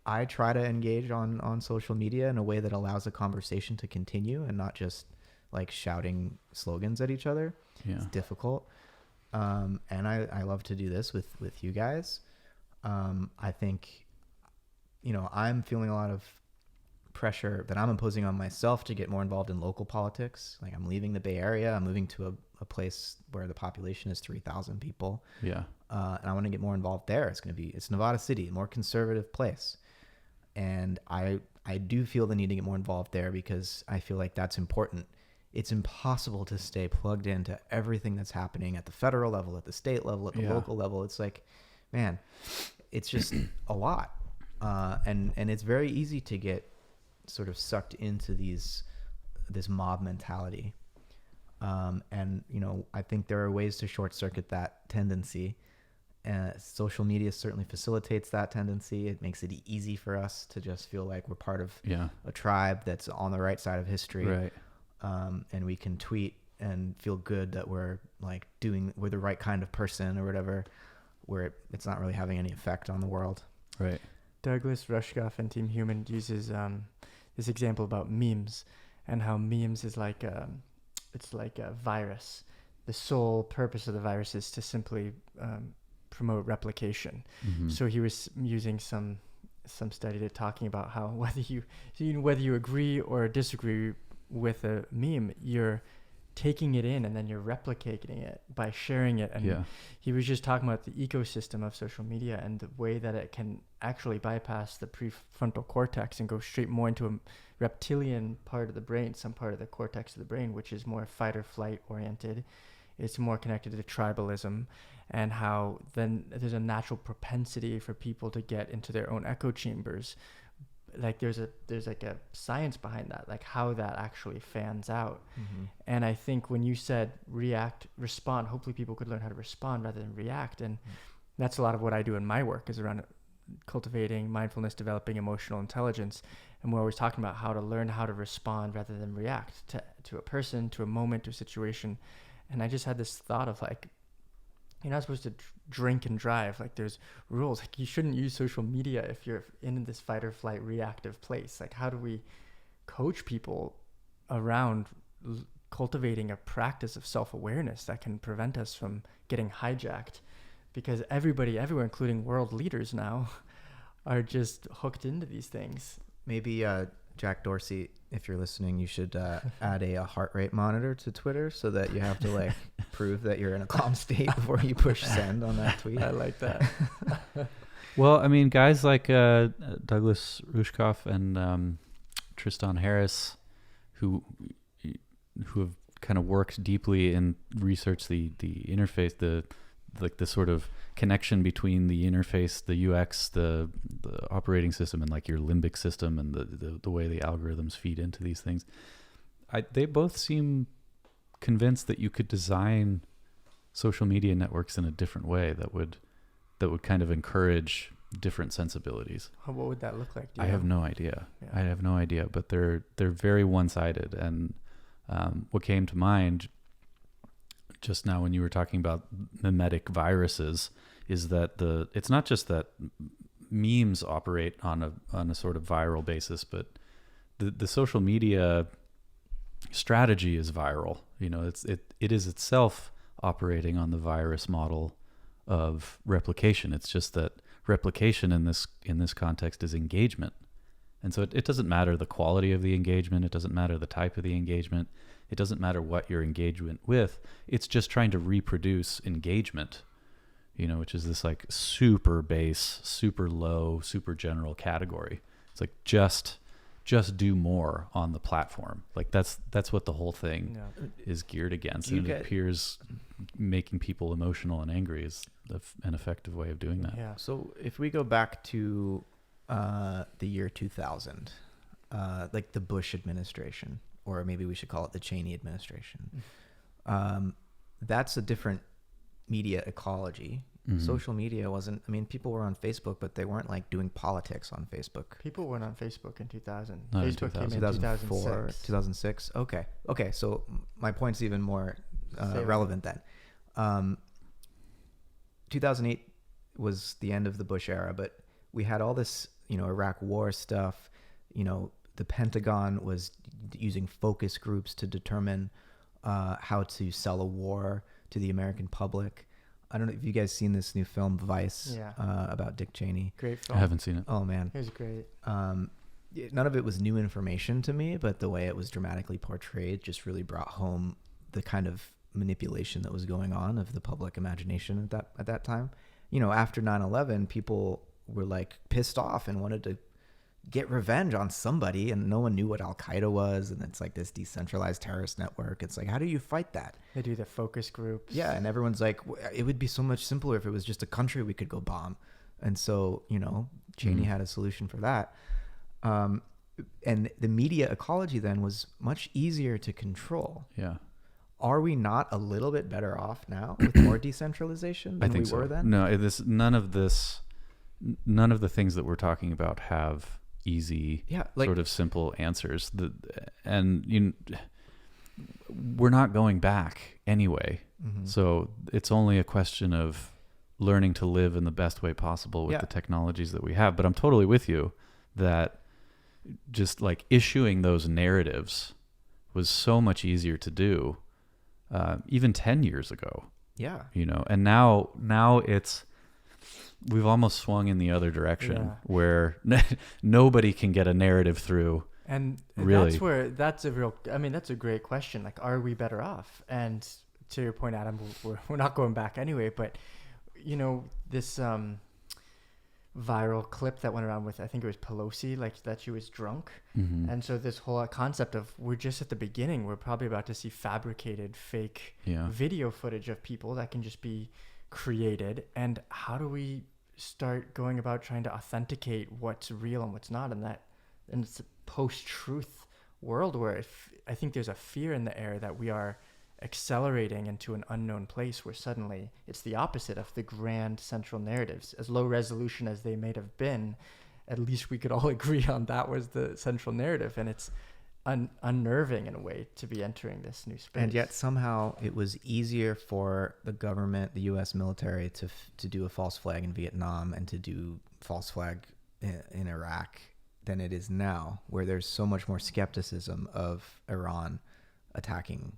I try to engage on social media in a way that allows a conversation to continue and not just like shouting slogans at each other. Yeah. It's difficult. And I love to do this with you guys. I think, you know, I'm feeling a lot of pressure that I'm imposing on myself to get more involved in local politics. Like, I'm leaving the Bay Area. I'm moving to a place where the population is 3,000 people. Yeah. And I want to get more involved there. It's Nevada City, a more conservative place. And I do feel the need to get more involved there because I feel like that's important. It's impossible to stay plugged into everything that's happening at the federal level, at the state level, at the local level. It's like, man, it's just a lot. And it's very easy to get sort of sucked into this mob mentality. And, you know, I think there are ways to short circuit that tendency. Social media certainly facilitates that tendency. It makes it easy for us to just feel like we're part of a tribe that's on the right side of history. Right. And we can tweet and feel good that we're the right kind of person or whatever, where it's not really having any effect on the world. Right. Douglas Rushkoff and Team Human uses this example about memes and how memes is like it's like a virus. The sole purpose of the virus is to simply promote replication. Mm-hmm. So he was using some study to talking about how whether you agree or disagree with a meme, you're taking it in and then you're replicating it by sharing it. And he was just talking about the ecosystem of social media and the way that it can actually bypass the prefrontal cortex and go straight more into a reptilian part of the brain, some part of the cortex of the brain, which is more fight or flight oriented. It's more connected to tribalism, and how then there's a natural propensity for people to get into their own echo chambers. Like there's like a science behind that, like how that actually fans out. And I think when you said respond, hopefully people could learn how to respond rather than react. And that's a lot of what I do in my work, is around cultivating mindfulness, developing emotional intelligence. And we're always talking about how to learn how to respond rather than react to a person, to a moment, to a situation. And I just had this thought of like, you're not supposed to drink and drive. Like there's rules. Like you shouldn't use social media if you're in this fight or flight reactive place. Like how do we coach people around cultivating a practice of self-awareness that can prevent us from getting hijacked? Because everybody everywhere, including world leaders now, are just hooked into these things. Maybe Jack Dorsey, if you're listening, you should add a heart rate monitor to Twitter so that you have to like prove that you're in a calm state before you push send on that tweet. I like that. Well, I mean, guys like Douglas Rushkoff and Tristan Harris, who have kind of worked deeply and researched the interface, the sort of connection between the interface, the UX, the operating system, and like your limbic system, and the way the algorithms feed into these things. They both seem convinced that you could design social media networks in a different way that would kind of encourage different sensibilities. What would that look like? I have no idea. I have no idea, but they're very one-sided. And what came to mind just now when you were talking about mimetic viruses is that it's not just that memes operate on a sort of viral basis, but the social media strategy is viral. You know, it is itself operating on the virus model of replication. It's just that replication in this context is engagement. And so it doesn't matter the quality of the engagement, it doesn't matter the type of the engagement, it doesn't matter what your engagement with, it's just trying to reproduce engagement, you know, which is this like super base, super low, super general category. It's like just do more on the platform. Like that's what the whole thing is geared against. And it appears making people emotional and angry is an effective way of doing that. Yeah. So if we go back to the year 2000, like the Bush administration, or maybe we should call it the Cheney administration. That's a different media ecology. Social media wasn't, I mean, people were on Facebook, but they weren't like doing politics on Facebook. People weren't on Facebook in 2000. Not in Facebook 2000. came in 2004, 2006. Okay. So my point's even more relevant then. 2008 was the end of the Bush era, but we had all this, you know, Iraq war stuff. You know, the Pentagon was using focus groups to determine how to sell a war to the American public. I don't know if you guys seen this new film Vice about Dick Cheney. Great film. I haven't seen it. Oh man, It was great. None of it was new information to me, but the way it was dramatically portrayed just really brought home the kind of manipulation that was going on of the public imagination at that time. You know, after 9/11, people were like pissed off and wanted to get revenge on somebody, and no one knew what Al-Qaeda was, and it's like this decentralized terrorist network. It's like, how do you fight that? They do the focus groups. Yeah, and everyone's like, it would be so much simpler if it was just a country we could go bomb. And so, you know, Cheney had a solution for that. And the media ecology then was much easier to control. Yeah. Are we not a little bit better off now with more decentralization than we were then? No, none of the things that we're talking about have easy, sort of simple answers. We're not going back anyway. So it's only a question of learning to live in the best way possible with the technologies that we have. But I'm totally with you that just like issuing those narratives was so much easier to do even 10 years ago. Yeah. You know, and now we've almost swung in the other direction where nobody can get a narrative through And Really? that's a great question. Like, are we better off? And to your point, Adam, we're not going back anyway, but this viral clip that went around with, I think it was Pelosi, like that she was drunk. Mm-hmm. And so this whole concept of we're just at the beginning, we're probably about to see fabricated fake video footage of people that can just be created. And how do we start going about trying to authenticate what's real and what's not? And it's a post-truth world where I think there's a fear in the air that we are accelerating into an unknown place where suddenly it's the opposite of the grand central narratives. As low resolution as they may have been, at least we could all agree on that was the central narrative, and it's unnerving in a way to be entering this new space. And yet somehow it was easier for the government, the U.S. military, to do a false flag in Vietnam and to do false flag in Iraq than it is now, where there's so much more skepticism of Iran attacking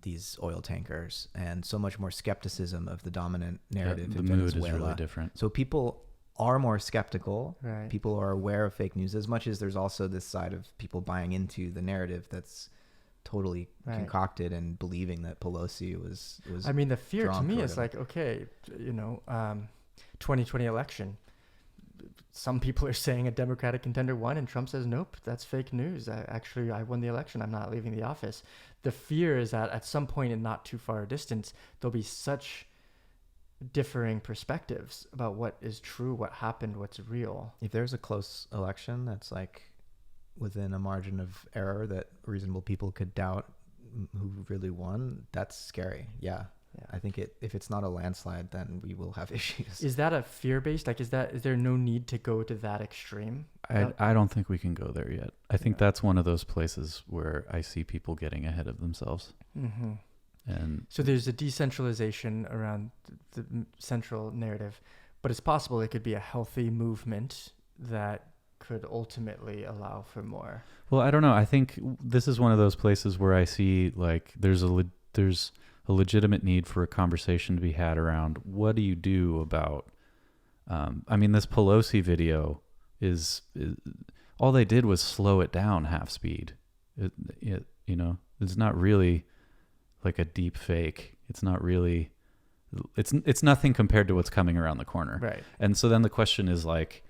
these oil tankers, and so much more skepticism of the dominant narrative in Venezuela. The mood is really different. So people are more skeptical. Right. People are aware of fake news, as much as there's also this side of people buying into the narrative that's totally concocted and believing that Pelosi was I mean, the fear to me is like, okay, 2020 election. Some people are saying a Democratic contender won, and Trump says, nope, that's fake news. I won the election. I'm not leaving the office. The fear is that at some point in not too far a distance, there'll be such differing perspectives about what is true, what happened, what's real. If there's a close election that's like within a margin of error that reasonable people could doubt who really won, that's scary. Yeah. I think if it's not a landslide, then we will have issues. Is that a fear-based? Like, is there no need to go to that extreme? I don't think we can go there yet. I think that's one of those places where I see people getting ahead of themselves. Mm-hmm. And so there's a decentralization around the central narrative, but it's possible it could be a healthy movement that could ultimately allow for more. Well, I don't know. I think this is one of those places where I see like there's a legitimate need for a conversation to be had around what do you do about this Pelosi video is all they did was slow it down half speed. It's not really like a deep fake. It's not really it's nothing compared to what's coming around the corner. Right. And so then the question is like,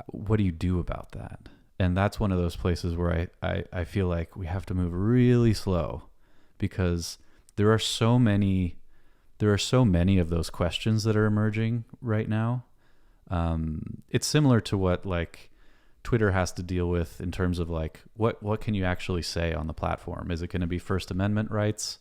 what do you do about that? And that's one of those places where I feel like we have to move really slow, because there are so many of those questions that are emerging right now. It's similar to what like Twitter has to deal with in terms of like what can you actually say on the platform? Is it going to be First Amendment rights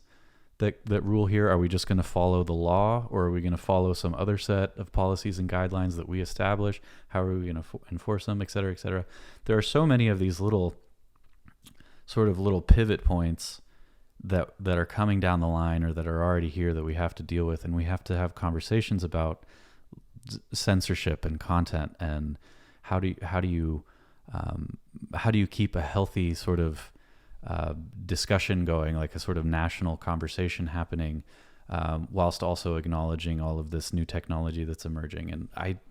that rule here? Are we just going to follow the law, or are we going to follow some other set of policies and guidelines that we establish? How are we going to enforce them, et cetera, et cetera? There are so many of these little pivot points that are coming down the line or that are already here that we have to deal with, and we have to have conversations about censorship and content, and how do you keep a healthy sort of discussion going, like a sort of national conversation happening, whilst also acknowledging all of this new technology that's emerging. And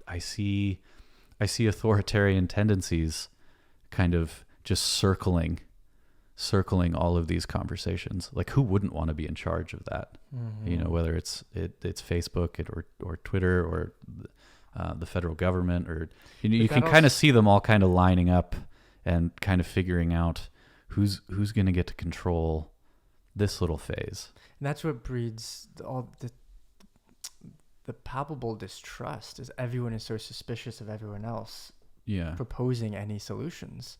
I see authoritarian tendencies kind of just circling all of these conversations. Like, who wouldn't want to be in charge of that? Mm-hmm. Whether it's Facebook or Twitter or the federal government, or you can kind of see them all kind of lining up and kind of figuring out who's going to get to control this little phase. And that's what breeds all the palpable distrust, is everyone is so suspicious of everyone else proposing any solutions.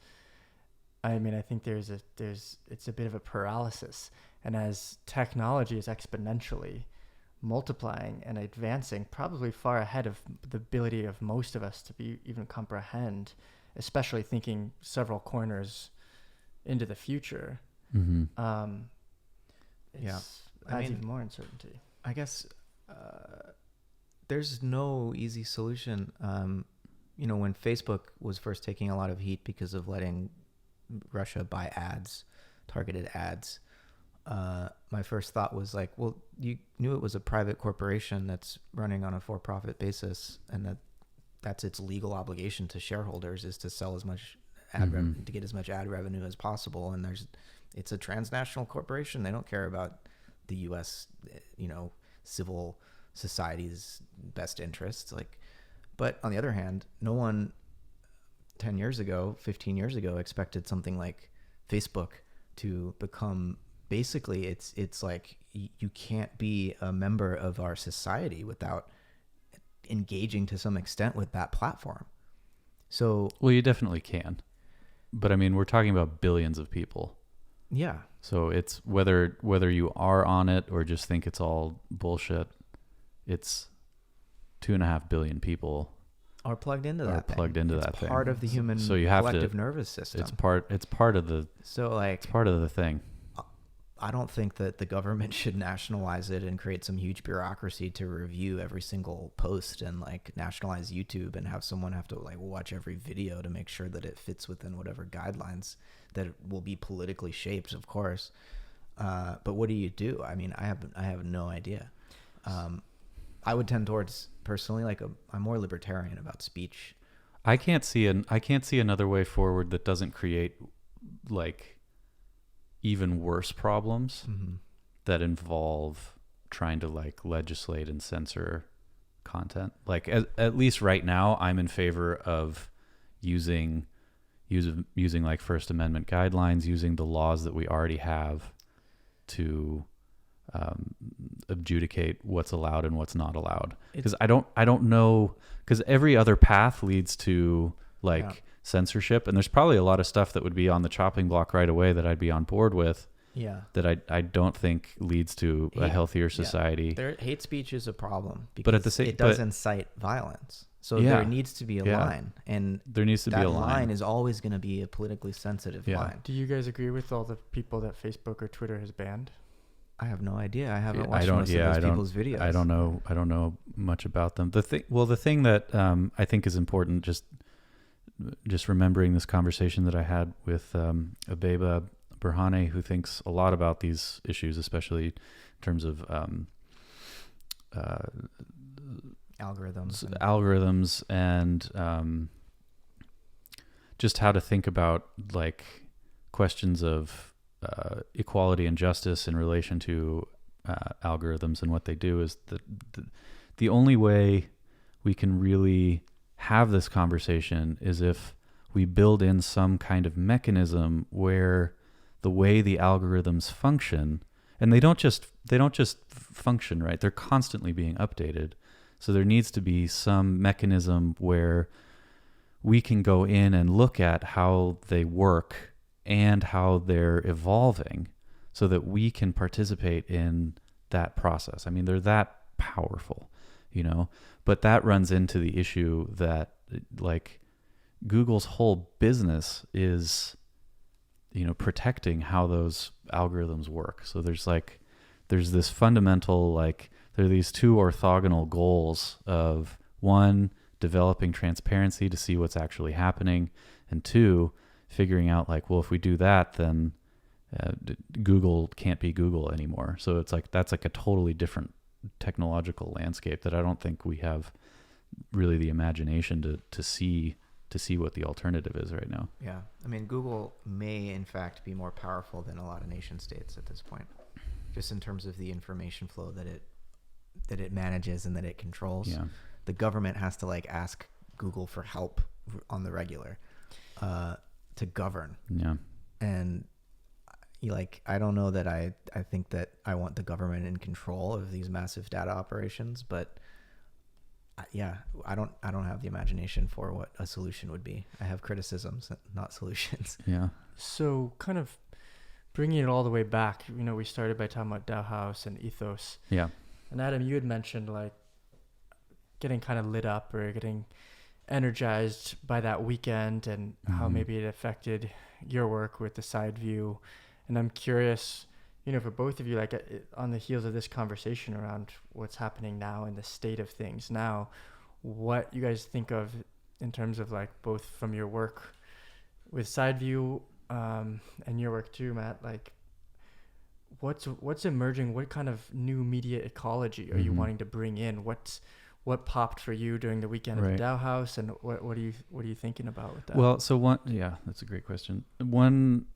I mean, I think it's a bit of a paralysis. And as technology is exponentially multiplying and advancing, probably far ahead of the ability of most of us to even comprehend, especially thinking several corners into the future, adds even more uncertainty. I guess there's no easy solution. When Facebook was first taking a lot of heat because of letting Russia buy targeted ads, my first thought was like, well, you knew it was a private corporation that's running on a for-profit basis, and that's its legal obligation to shareholders is to sell as much to get as much ad revenue as possible. And it's a transnational corporation. They don't care about the U.S., civil society's best interests. But on the other hand, no one 10 years ago, 15 years ago, expected something like Facebook to become, basically it's like you can't be a member of our society without engaging to some extent with that platform. So, well, you definitely can, but I mean, we're talking about billions of people. Yeah. So it's whether you are on it or just think it's all bullshit, it's 2.5 billion people are plugged into that thing. It's part of the human so you have collective nervous system. It's part of the it's part of the thing. I don't think that the government should nationalize it and create some huge bureaucracy to review every single post and nationalize YouTube and have someone have to watch every video to make sure that it fits within whatever guidelines that will be politically shaped, of course. But what do you do? I mean, I have no idea. I would tend towards, personally, I'm more libertarian about speech. I can't see another way forward that doesn't create even worse problems that involve trying to legislate and censor content. At least right now, I'm in favor of using First Amendment guidelines, using the laws that we already have to adjudicate what's allowed and what's not allowed. Because I don't know, because every other path leads to censorship, and there's probably a lot of stuff that would be on the chopping block right away that I'd be on board with. Yeah. That I don't think leads to a healthier society. Yeah. Hate speech is a problem because but at the same, it does incite violence. So there needs to be a line, and there needs to be a line. That line is always going to be a politically sensitive line. Do you guys agree with all the people that Facebook or Twitter has banned? I have no idea. I haven't watched most of those people's videos. I don't know much about them. The thing that I think is important, just remembering this conversation that I had with Abeba Berhane, who thinks a lot about these issues, especially in terms of algorithms and just how to think about questions of equality and justice in relation to algorithms and what they do. Is the only way we can really have this conversation is if we build in some kind of mechanism where the way the algorithms function, and they don't just function, right? They're constantly being updated. So there needs to be some mechanism where we can go in and look at how they work and how they're evolving so that we can participate in that process. I mean, they're that powerful, but that runs into the issue that Google's whole business is, protecting how those algorithms work. So there's this fundamental, there are these two orthogonal goals of, one, developing transparency to see what's actually happening, and two, figuring out if we do that, then Google can't be Google anymore. So it's that's a totally different technological landscape that I don't think we have really the imagination to see what the alternative is right now. Yeah. I mean, Google may in fact be more powerful than a lot of nation states at this point, just in terms of the information flow that it manages and that it controls. Yeah. The government has to ask Google for help on the regular to govern. Yeah. And I don't know that I think that I want the government in control of these massive data operations, but I don't have the imagination for what a solution would be. I have criticisms, not solutions. Yeah. So kind of bringing it all the way back, we started by talking about Dao House and ethos. Yeah. And Adam, you had mentioned getting kind of lit up or getting energized by that weekend and how maybe it affected your work with the side view. And I'm curious, for both of you, on the heels of this conversation around what's happening now and the state of things now, what you guys think of in terms of both from your work with side view and your work too, Matt, what's emerging? What kind of new media ecology are you wanting to bring in? What what popped for you during the weekend at Right. the Dao House, and what are you thinking about with that? Well, so that's a great question. One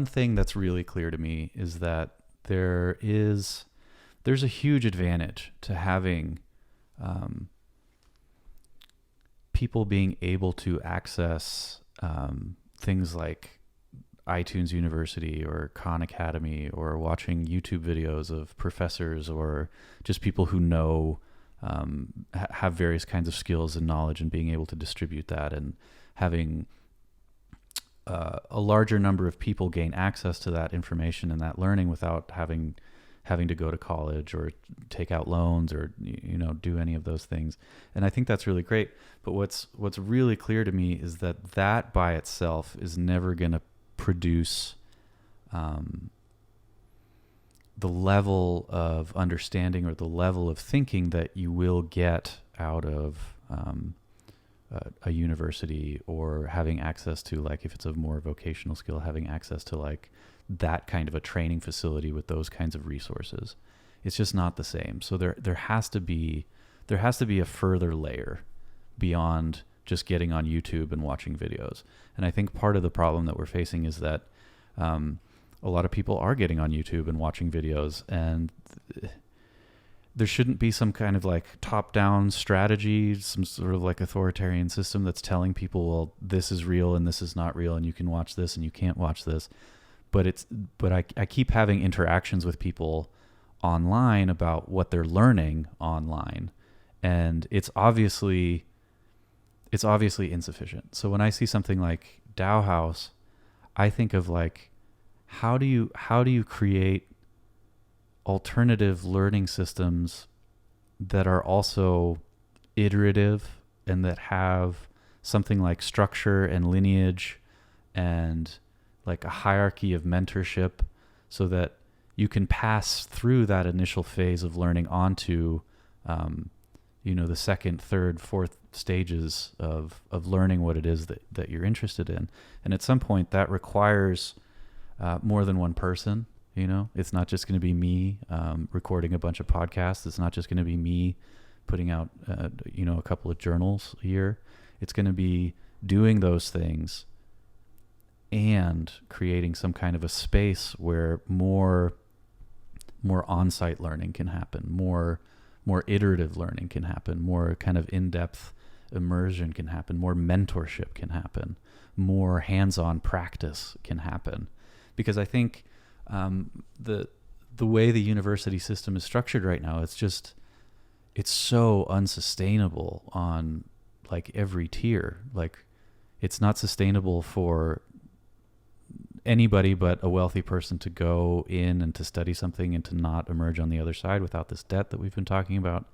thing that's really clear to me is that there's a huge advantage to having people being able to access things like iTunes University or Khan Academy, or watching YouTube videos of professors or just people who know, have various kinds of skills and knowledge, and being able to distribute that, and having a larger number of people gain access to that information and that learning without having to go to college or take out loans or do any of those things. And I think that's really great. But what's really clear to me is that by itself is never going to produce the level of understanding or the level of thinking that you will get out of a university, or having access to, like, if it's a more vocational skill, having access to like that kind of a training facility with those kinds of resources. It's just not the same. So there has to be a further layer beyond just getting on YouTube and watching videos. And I think part of the problem that we're facing is that a lot of people are getting on YouTube and watching videos, and there shouldn't be some kind of like top-down strategy, some sort of like authoritarian system that's telling people, well, this is real and this is not real, and you can watch this and you can't watch this. But I keep having interactions with people online about what they're learning online, and it's obviously insufficient. So when I see something like Dao House, I think of like, how do you create alternative learning systems that are also iterative and that have something like structure and lineage and like a hierarchy of mentorship, so that you can pass through that initial phase of learning onto the second, third, fourth stages of learning what it is that you're interested in. And at some point that requires more than one person. It's not just going to be me recording a bunch of podcasts. It's not just going to be me putting out a couple of journals a year. It's going to be doing those things and creating some kind of a space where more on-site learning can happen, more iterative learning can happen, more kind of in-depth immersion can happen, more mentorship can happen, more hands-on practice can happen. Because I think the way the university system is structured right now, it's so unsustainable on like every tier. Like, it's not sustainable for anybody but a wealthy person to go in and to study something and to not emerge on the other side without this debt that we've been talking about.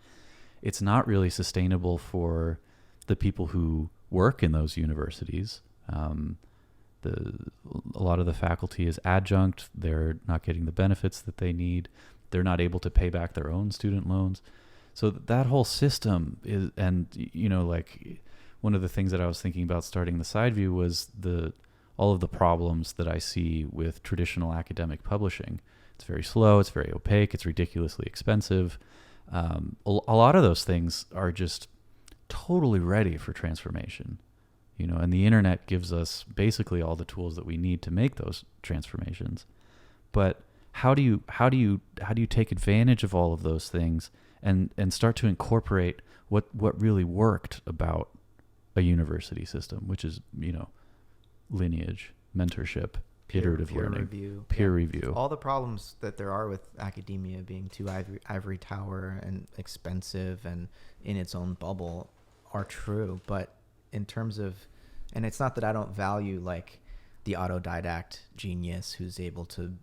It's not really sustainable for the people who work in those universities. A lot of the faculty is adjunct. They're not getting the benefits that they need. They're not able to pay back their own student loans. So that whole system is, and like, one of the things that I was thinking about starting the side view was all of the problems that I see with traditional academic publishing. It's very slow. It's very opaque. It's ridiculously expensive. A lot of those things are just totally ready for transformation. And the internet gives us basically all the tools that we need to make those transformations. But how do you take advantage of all of those things and start to incorporate what really worked about a university system, which is, lineage, mentorship, iterative learning, peer review. All the problems that there are with academia being too ivory tower and expensive and in its own bubble are true, but in terms of, and it's not that I don't value like the autodidact genius who's able to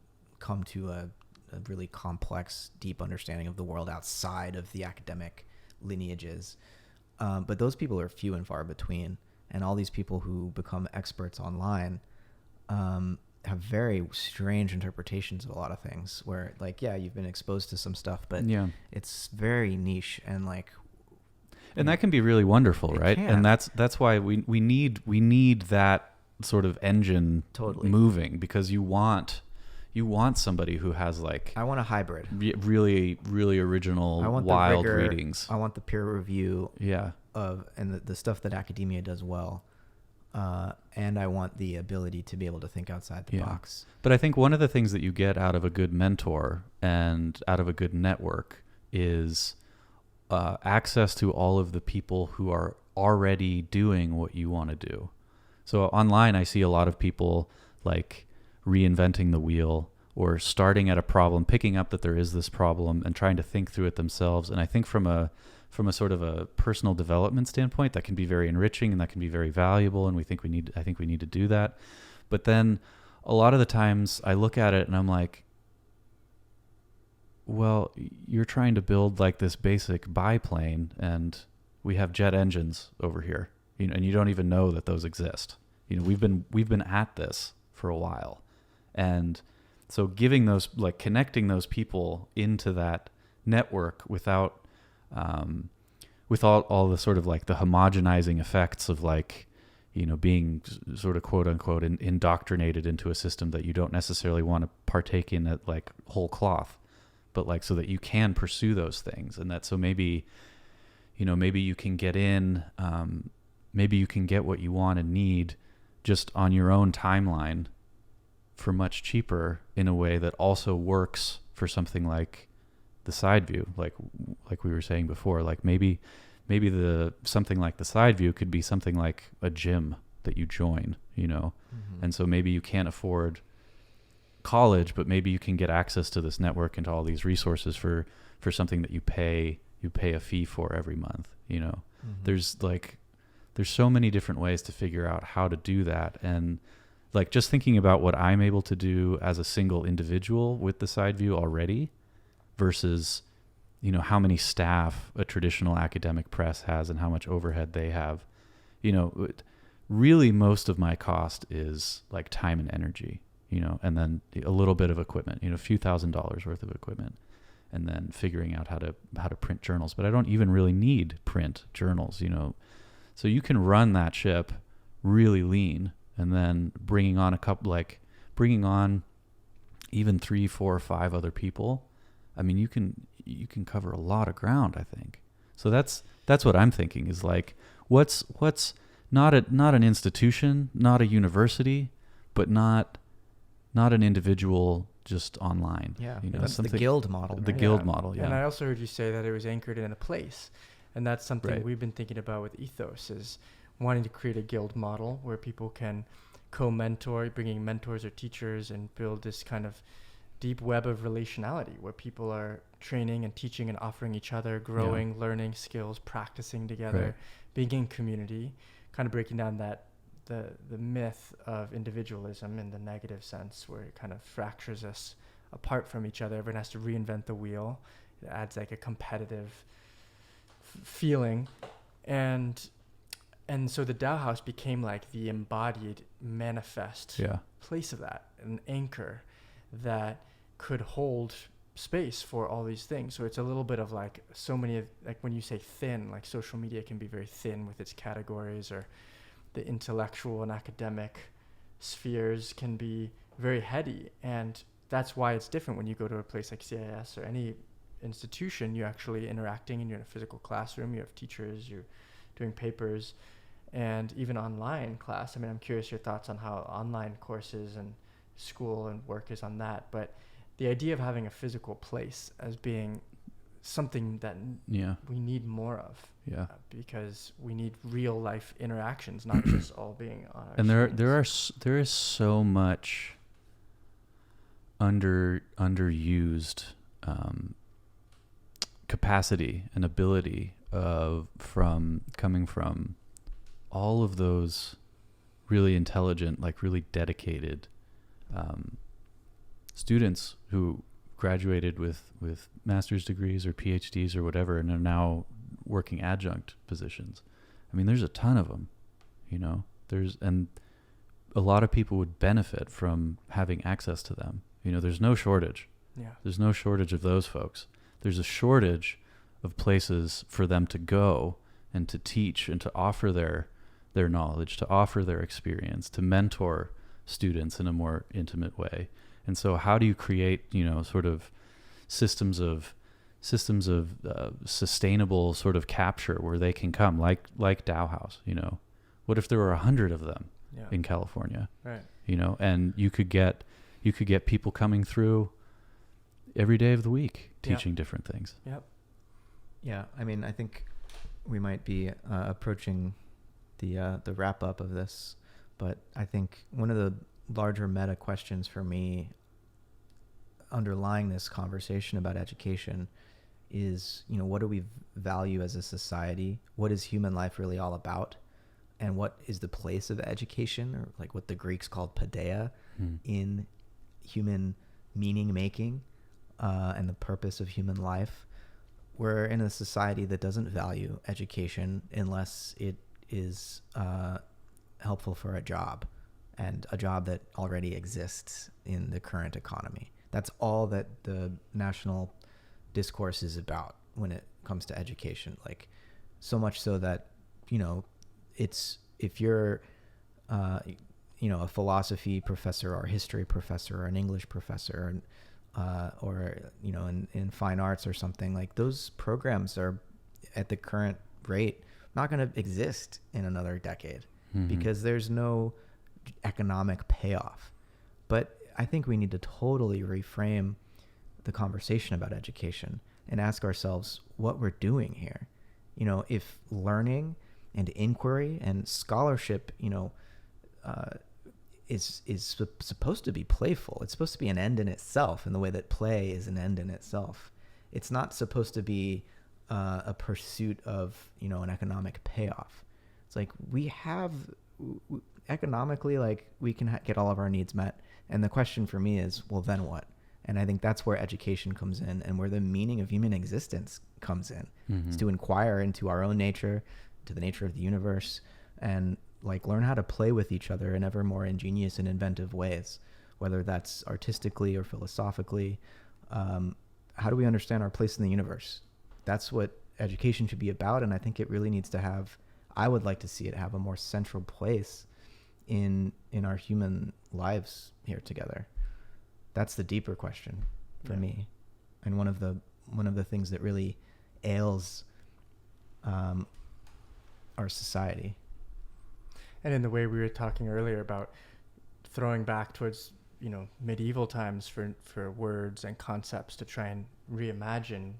come to a really complex, deep understanding of the world outside of the academic lineages. But those people are few and far between. And all these people who become experts online have very strange interpretations of a lot of things where, like, yeah, you've been exposed to some stuff, but it's very niche and like, and that can be really wonderful, right? Can. And that's why we need that sort of engine totally moving, because you want You want somebody who has like I want a hybrid. really, really original, I want wild the rigor, readings. I want the peer review Yeah. and the stuff that academia does well. And I want the ability to be able to think outside the box. But I think one of the things that you get out of a good mentor and out of a good network is access to all of the people who are already doing what you want to do. So online, I see a lot of people like reinventing the wheel or starting at a problem, picking up that there is this problem and trying to think through it themselves. And I think from a sort of a personal development standpoint, that can be very enriching and that can be very valuable. And I think we need to do that. But then a lot of the times I look at it and I'm like, well, you're trying to build like this basic biplane and we have jet engines over here, and you don't even know that those exist. We've been at this for a while. And so giving those, like connecting those people into that network without, with all the sort of like the homogenizing effects of like, being sort of quote unquote indoctrinated into a system that you don't necessarily want to partake in at like whole cloth, but like so that you can pursue those things. And that so maybe you can get in, maybe you can get what you want and need just on your own timeline for much cheaper in a way that also works for something like the side view, like we were saying before. Like maybe something like the side view could be something like a gym that you join, and so maybe you can't afford college, but maybe you can get access to this network and to all these resources for something that you pay a fee for every month. There's so many different ways to figure out how to do that. And like just thinking about what I'm able to do as a single individual with the side view already versus, how many staff a traditional academic press has and how much overhead they have, really most of my cost is like time and energy, and then a little bit of equipment, a few $1,000s worth of equipment, and then figuring out how to print journals. But I don't even really need print journals, so you can run that ship really lean, and then bringing on even 3, 4, 5 other people. I mean, you can cover a lot of ground, I think. So that's what I'm thinking is like, what's not an institution, not a university, but not an individual just online. Yeah, that's the guild model. The guild model, yeah. And I also heard you say that it was anchored in a place. And that's something we've been thinking about with Ethos, is wanting to create a guild model where people can co-mentor, bringing mentors or teachers, and build this kind of deep web of relationality where people are training and teaching and offering each other, growing, learning skills, practicing together, being in community, kind of breaking down that the myth of individualism in the negative sense, where it kind of fractures us apart from each other. Everyone has to reinvent the wheel. It adds like a competitive feeling, and so the Dao House became like the embodied manifest place of that, an anchor that could hold space for all these things. So it's a little bit of like so many of, like when you say thin, like social media can be very thin with its categories, or the intellectual and academic spheres can be very heady, and that's why it's different when you go to a place like CIS or any institution. You're actually interacting, and you're in a physical classroom, you have teachers, you're doing papers, and even online class. I mean, I'm curious your thoughts on how online courses and school and work is on that, but the idea of having a physical place as being something that we need more of, because we need real life interactions, not just all being on our screens. There is so much underused capacity and ability coming from all of those really intelligent, like really dedicated students who graduated with master's degrees or PhDs or whatever, and are now working adjunct positions. I mean, there's a ton of them, and a lot of people would benefit from having access to them. There's no shortage. Yeah. There's no shortage of those folks. There's a shortage of places for them to go and to teach and to offer their knowledge, to offer their experience, to mentor students in a more intimate way. And so how do you create, sort of systems of sustainable sort of capture where they can come, like Dao House? What if there were 100 of them in California? Right. And you could get people coming through every day of the week teaching different things. Yep. Yeah, I mean, I think we might be approaching the wrap up of this, but I think one of the larger meta questions for me underlying this conversation about education is, what do we value as a society? What is human life really all about? And what is the place of education, or like what the Greeks called paideia, in human meaning making and the purpose of human life? We're in a society that doesn't value education unless it is helpful for a job, and a job that already exists in the current economy. That's all that the national discourse is about when it comes to education. Like, so much so that, it's, if you're, a philosophy professor or a history professor or an English professor, or, in fine arts or something, like, those programs are at the current rate not going to exist in another decade because there's no economic payoff. But I think we need to totally reframe the conversation about education and ask ourselves what we're doing here. If learning and inquiry and scholarship, is supposed to be playful. It's supposed to be an end in itself, in the way that play is an end in itself. It's not supposed to be a pursuit of, an economic payoff. It's like we have economically, like, we can get all of our needs met. And the question for me is, well, then what? And I think that's where education comes in, and where the meaning of human existence comes in. It's to inquire into our own nature, to the nature of the universe, and like learn how to play with each other in ever more ingenious and inventive ways, whether that's artistically or philosophically. How do we understand our place in the universe? That's what education should be about. And I think it really needs to have, I would like to see it have a more central place in our human lives here together. That's the deeper question for me. And one of the things that really ails our society. And in the way we were talking earlier about throwing back towards, medieval times for words and concepts to try and reimagine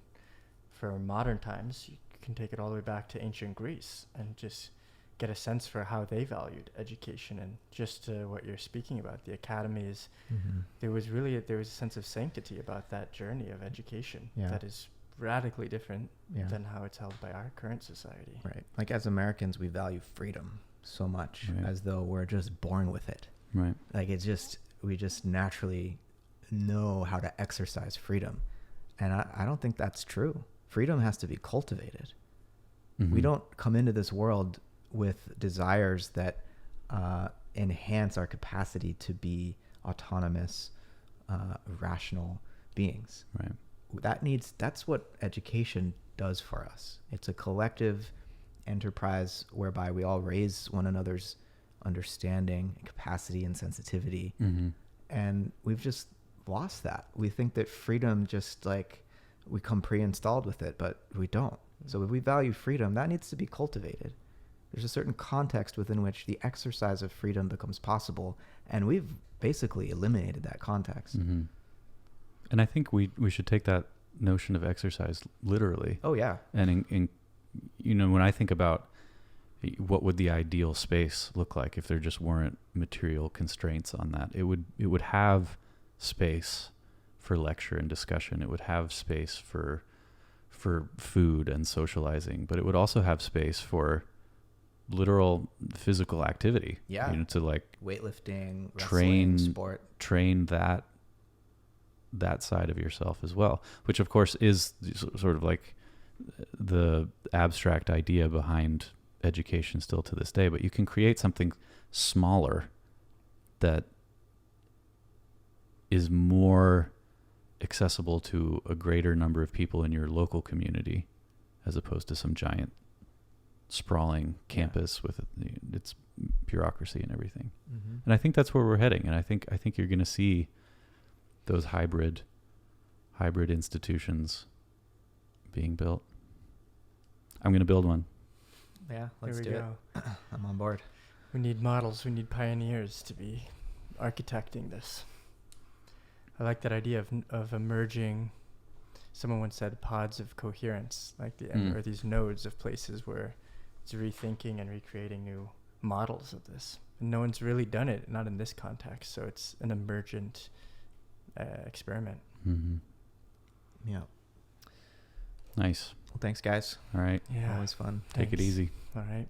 for modern times, you can take it all the way back to ancient Greece and just get a sense for how they valued education. And just to what you're speaking about, the academies, there was a sense of sanctity about that journey of education that is radically different than how it's held by our current society. Right. Like, as Americans, we value freedom so much, as though we're just born with it. Right. Like, we just naturally know how to exercise freedom. And I don't think that's true. Freedom has to be cultivated. We don't come into this world with desires that enhance our capacity to be autonomous, rational beings. Right. That's what education does for us. It's a collective enterprise whereby we all raise one another's understanding, capacity, and sensitivity. And we've just lost that. We think that freedom just, like, we come pre-installed with it, but we don't. So if we value freedom, that needs to be cultivated. There's a certain context within which the exercise of freedom becomes possible, and we've basically eliminated that context. And I think we should take that notion of exercise literally. Oh yeah. And when I think about what would the ideal space look like if there just weren't material constraints on that, it would have space for lecture and discussion. It would have space for food and socializing, but it would also have space for literal physical activity. Yeah. To like weightlifting, wrestling, sport. Train that side of yourself as well, which of course is sort of like the abstract idea behind education still to this day. But you can create something smaller that is more accessible to a greater number of people in your local community, as opposed to some giant sprawling campus with its bureaucracy and everything. And I think that's where we're heading. And I think you're going to see those hybrid institutions being built. I'm going to build one. Yeah, let's Here we do go. it. I'm on board. We need models. We need pioneers to be architecting this. I like that idea of emerging. Someone once said pods of coherence, like or these nodes of places where it's rethinking and recreating new models of this. And no one's really done it, not in this context. So it's an emergent experiment. Mm-hmm. Yeah. Nice. Well, thanks, guys. All right. Yeah. Always fun. Take it Thanks. easy. All right.